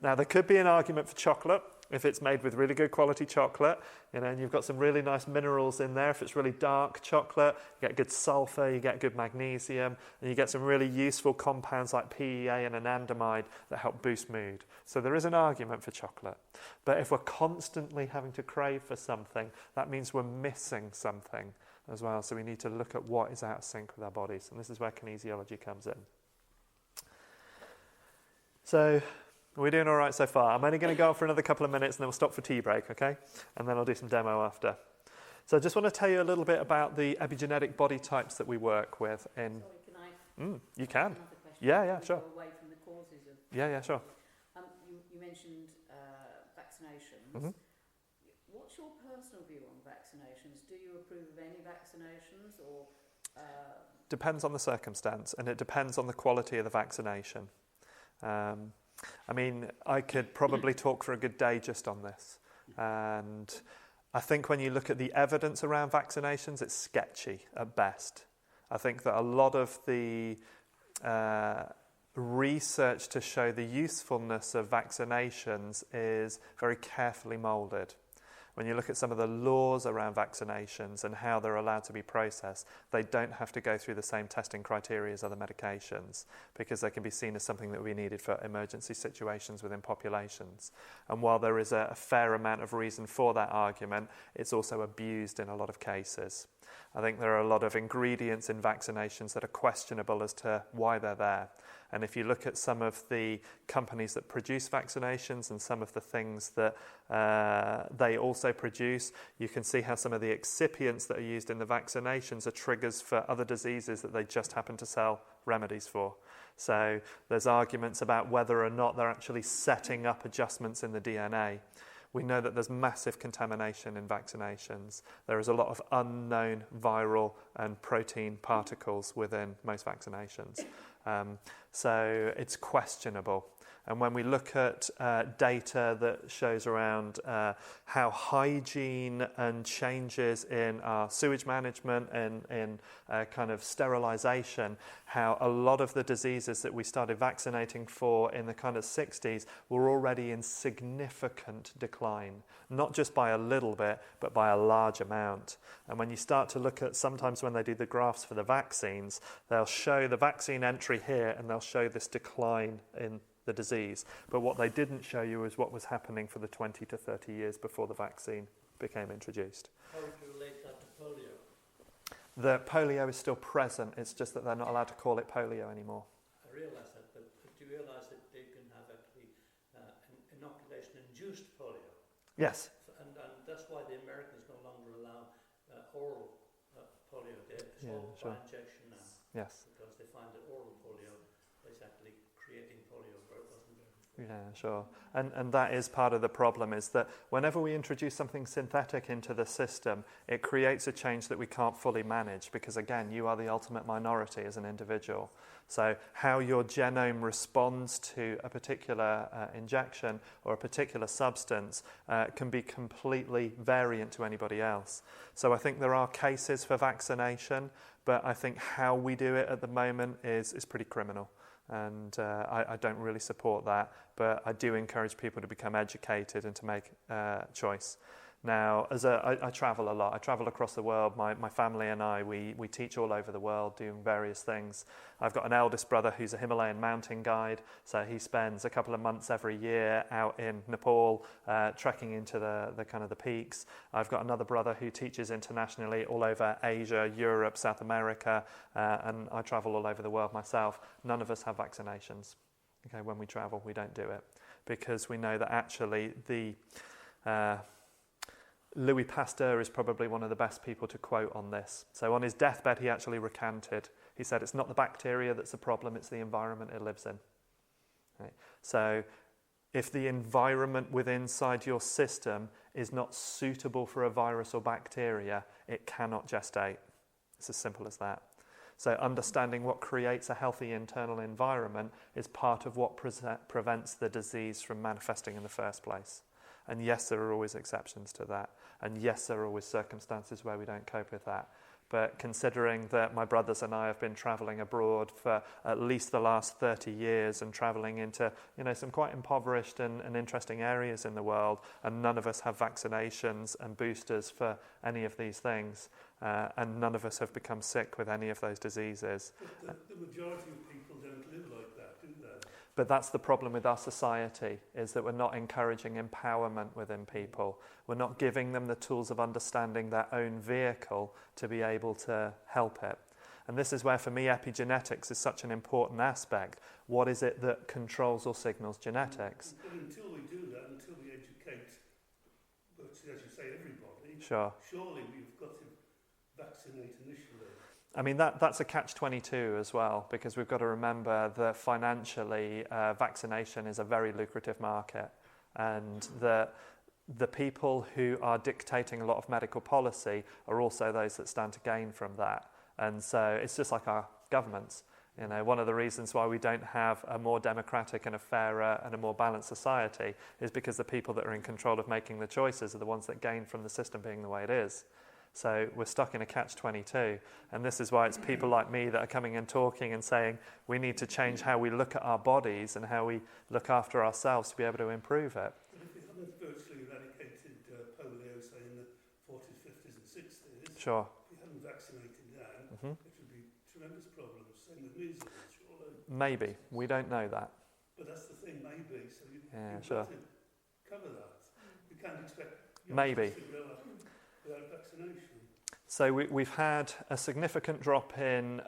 Now there could be an argument for chocolate if it's made with really good quality chocolate, and you've got some really nice minerals in there. If it's really dark chocolate, you get good sulfur, you get good magnesium, and you get some really useful compounds like PEA and anandamide that help boost mood. So there is an argument for chocolate. But if we're constantly having to crave for something, that means we're missing something as well. So we need to look at what is out of sync with our bodies, and this is where kinesiology comes in. So we're doing all right so far. I'm only going to go on for another couple of minutes and then we'll stop for tea break, okay? And then I'll do some demo after. So I just want to tell you a little bit about the epigenetic body types that we work with in... Sorry, can I... you can. Another question? Yeah, sure. Go away from the causes of... Yeah, sure. You mentioned vaccinations. Mm-hmm. What's your personal view on vaccinations? Do you approve of any vaccinations or... Depends on the circumstance, and it depends on the quality of the vaccination. I could probably talk for a good day just on this. And I think when you look at the evidence around vaccinations, it's sketchy at best. I think that a lot of the research to show the usefulness of vaccinations is very carefully moulded. When you look at some of the laws around vaccinations and how they're allowed to be processed, they don't have to go through the same testing criteria as other medications because they can be seen as something that will be needed for emergency situations within populations. And while there is a fair amount of reason for that argument, it's also abused in a lot of cases. I think there are a lot of ingredients in vaccinations that are questionable as to why they're there. And if you look at some of the companies that produce vaccinations and some of the things that they also produce, you can see how some of the excipients that are used in the vaccinations are triggers for other diseases that they just happen to sell remedies for. So there's arguments about whether or not they're actually setting up adjustments in the DNA. We know that there's massive contamination in vaccinations. There is a lot of unknown viral and protein particles within most vaccinations. So it's questionable. And when we look at data that shows around how hygiene and changes in our sewage management and in kind of sterilisation, how a lot of the diseases that we started vaccinating for in the kind of 60s were already in significant decline, not just by a little bit, but by a large amount. And when you start to look at, sometimes when they do the graphs for the vaccines, they'll show the vaccine entry here and they'll show this decline in the disease. But what they didn't show you is what was happening for the 20 to 30 years before the vaccine became introduced. How would you relate that to polio? The polio is still present, it's just that they're not allowed to call it polio anymore. I realise that, but do you realise that they can have actually induced polio. Yes. And that's why the Americans no longer allow oral polio. It's all by injection now. Yes. Because they find that oral polio is actually creating polio where it wasn't there before. Yeah, sure. And that is part of the problem, is that whenever we introduce something synthetic into the system, it creates a change that we can't fully manage because, again, you are the ultimate minority as an individual. So how your genome responds to a particular injection or a particular substance can be completely variant to anybody else. So I think there are cases for vaccination, but I think how we do it at the moment is pretty criminal. And I don't really support that, but I do encourage people to become educated and to make a choice. Now, I travel a lot. I travel across the world. My family and I, we teach all over the world doing various things. I've got an eldest brother who's a Himalayan mountain guide, so he spends a couple of months every year out in Nepal, trekking into the kind of the peaks. I've got another brother who teaches internationally all over Asia, Europe, South America, and I travel all over the world myself. None of us have vaccinations. Okay, when we travel, we don't do it because we know that actually Louis Pasteur is probably one of the best people to quote on this. So on his deathbed, he actually recanted. He said, it's not the bacteria that's the problem, it's the environment it lives in. Right? So if the environment inside your system is not suitable for a virus or bacteria, it cannot gestate. It's as simple as that. So understanding what creates a healthy internal environment is part of what prevents the disease from manifesting in the first place. And yes, there are always exceptions to that. And yes, there are always circumstances where we don't cope with that. But considering that my brothers and I have been travelling abroad for at least the last 30 years and travelling into, some quite impoverished and interesting areas in the world, and none of us have vaccinations and boosters for any of these things, and none of us have become sick with any of those diseases. But the majority of people don't live like that, do they? But that's the problem with our society, is that we're not encouraging empowerment within people. We're not giving them the tools of understanding their own vehicle to be able to help it. And this is where, for me, epigenetics is such an important aspect. What is it that controls or signals genetics? But until we do that, until we educate, as you say, everybody, sure. Surely we've got to vaccinate initially. I mean, that's a catch-22 as well, because we've got to remember that financially vaccination is a very lucrative market, and that the people who are dictating a lot of medical policy are also those that stand to gain from that. And so it's just like our governments. One of the reasons why we don't have a more democratic and a fairer and a more balanced society is because the people that are in control of making the choices are the ones that gain from the system being the way it is. So we're stuck in a catch-22, and this is why it's people like me that are coming and talking and saying we need to change how we look at our bodies and how we look after ourselves to be able to improve it. But if we haven't virtually eradicated polio, say in the 40s, 50s and 60s, sure. If we haven't vaccinated that, it would be tremendous problems. Same with measles, surely. Maybe. We don't know that. But that's the thing, maybe. So you've sure. got to cover that. You can't expect maybe. To grow up without vaccination. So we've had a significant drop in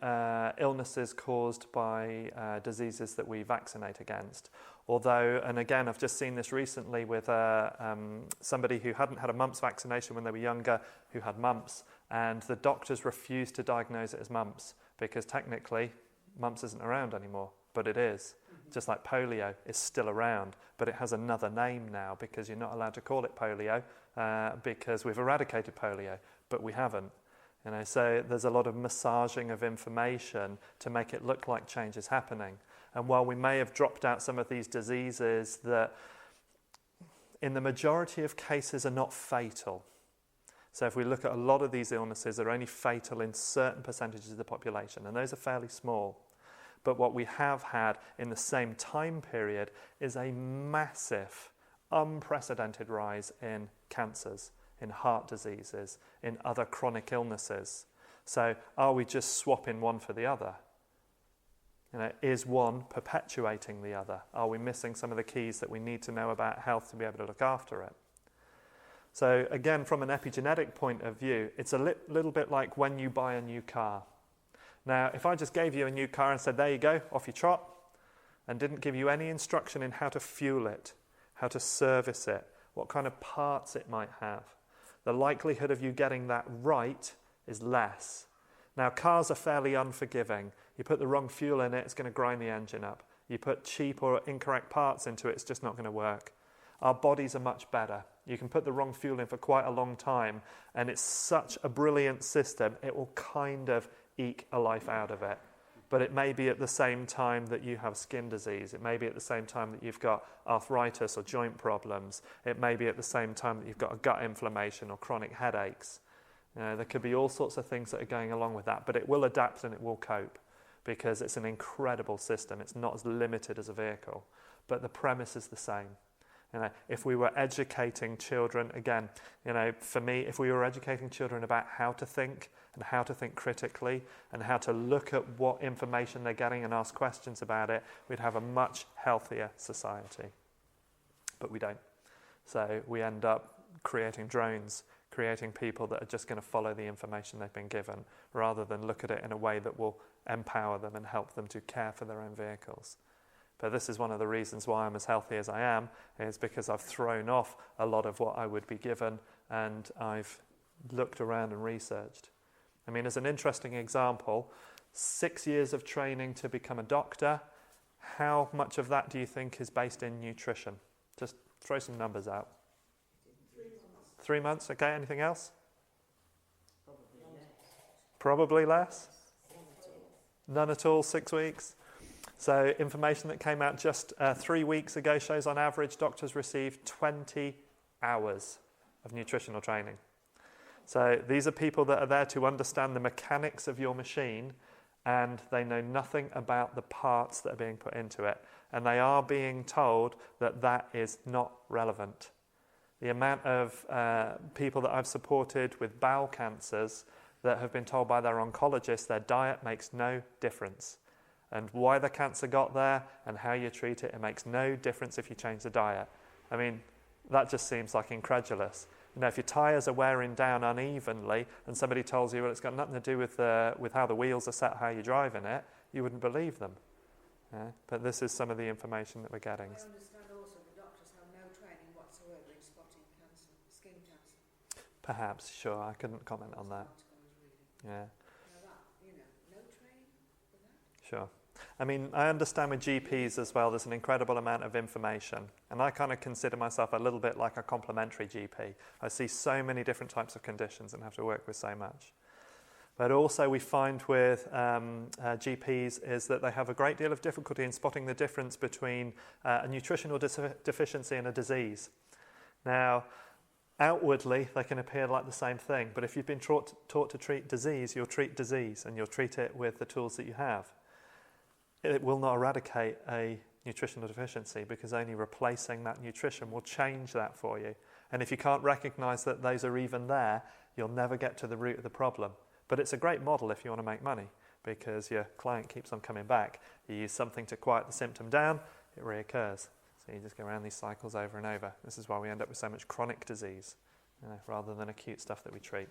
illnesses caused by diseases that we vaccinate against. Although, and again, I've just seen this recently with somebody who hadn't had a mumps vaccination when they were younger, who had mumps, and the doctors refused to diagnose it as mumps because technically mumps isn't around anymore, but it is. Just like polio is still around, but it has another name now because you're not allowed to call it polio because we've eradicated polio, but we haven't. So there's a lot of massaging of information to make it look like change is happening. And while we may have dropped out some of these diseases that in the majority of cases are not fatal. So if we look at a lot of these illnesses, they're only fatal in certain percentages of the population, and those are fairly small. But what we have had in the same time period is a massive, unprecedented rise in cancers, in heart diseases, in other chronic illnesses. So are we just swapping one for the other? Is one perpetuating the other? Are we missing some of the keys that we need to know about health to be able to look after it? So again, from an epigenetic point of view, it's a little bit like when you buy a new car. Now, if I just gave you a new car and said, there you go, off you trot, and didn't give you any instruction in how to fuel it, how to service it, what kind of parts it might have. The likelihood of you getting that right is less. Now, cars are fairly unforgiving. You put the wrong fuel in it, it's going to grind the engine up. You put cheap or incorrect parts into it, it's just not going to work. Our bodies are much better. You can put the wrong fuel in for quite a long time, and it's such a brilliant system, it will kind of eke a life out of it. But it may be at the same time that you have skin disease. It may be at the same time that you've got arthritis or joint problems. It may be at the same time that you've got a gut inflammation or chronic headaches. There could be all sorts of things that are going along with that, but it will adapt and it will cope because it's an incredible system. It's not as limited as a vehicle, but the premise is the same. If we were educating children, again, for me, if we were educating children about how to think and how to think critically and how to look at what information they're getting and ask questions about it, we'd have a much healthier society. But we don't. So we end up creating drones, creating people that are just going to follow the information they've been given rather than look at it in a way that will empower them and help them to care for their own vehicles. But this is one of the reasons why I'm as healthy as I am, is because I've thrown off a lot of what I would be given and I've looked around and researched. I mean, as an interesting example, 6 years of training to become a doctor, how much of that do you think is based in nutrition? Just throw some numbers out. 3 months. 3 months, okay, anything else? Probably less. Probably less? None at all, 6 weeks? So information that came out just 3 weeks ago shows on average doctors receive 20 hours of nutritional training. So these are people that are there to understand the mechanics of your machine, and they know nothing about the parts that are being put into it. And they are being told that that is not relevant. The amount of people that I've supported with bowel cancers that have been told by their oncologist their diet makes no difference. And why the cancer got there and how you treat it, it makes no difference if you change the diet. I mean, that just seems like incredulous. If your tyres are wearing down unevenly and somebody tells you, well, it's got nothing to do with how the wheels are set, how you're driving it, you wouldn't believe them. But this is some of the information that we're getting. I understand also the doctors have no training whatsoever in spotting cancer, skin cancer. Perhaps, sure, I couldn't comment on that. Yeah. No training for that? Sure. I mean, I understand with GPs as well, there's an incredible amount of information. And I kind of consider myself a little bit like a complementary GP. I see so many different types of conditions and have to work with so much. But also we find with GPs is that they have a great deal of difficulty in spotting the difference between a nutritional deficiency and a disease. Now, outwardly, they can appear like the same thing. But if you've been taught to treat disease, you'll treat disease and you'll treat it with the tools that you have. It will not eradicate a nutritional deficiency because only replacing that nutrition will change that for you. And if you can't recognise that those are even there, you'll never get to the root of the problem. But it's a great model if you want to make money because your client keeps on coming back. You use something to quiet the symptom down, it reoccurs. So you just go around these cycles over and over. This is why we end up with so much chronic disease rather than acute stuff that we treat.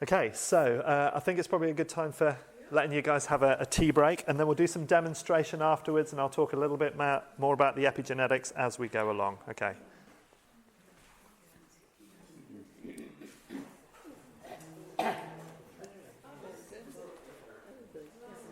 Okay, so I think it's probably a good time for letting you guys have a tea break, and then we'll do some demonstration afterwards, and I'll talk a little bit more about the epigenetics as we go along. Okay.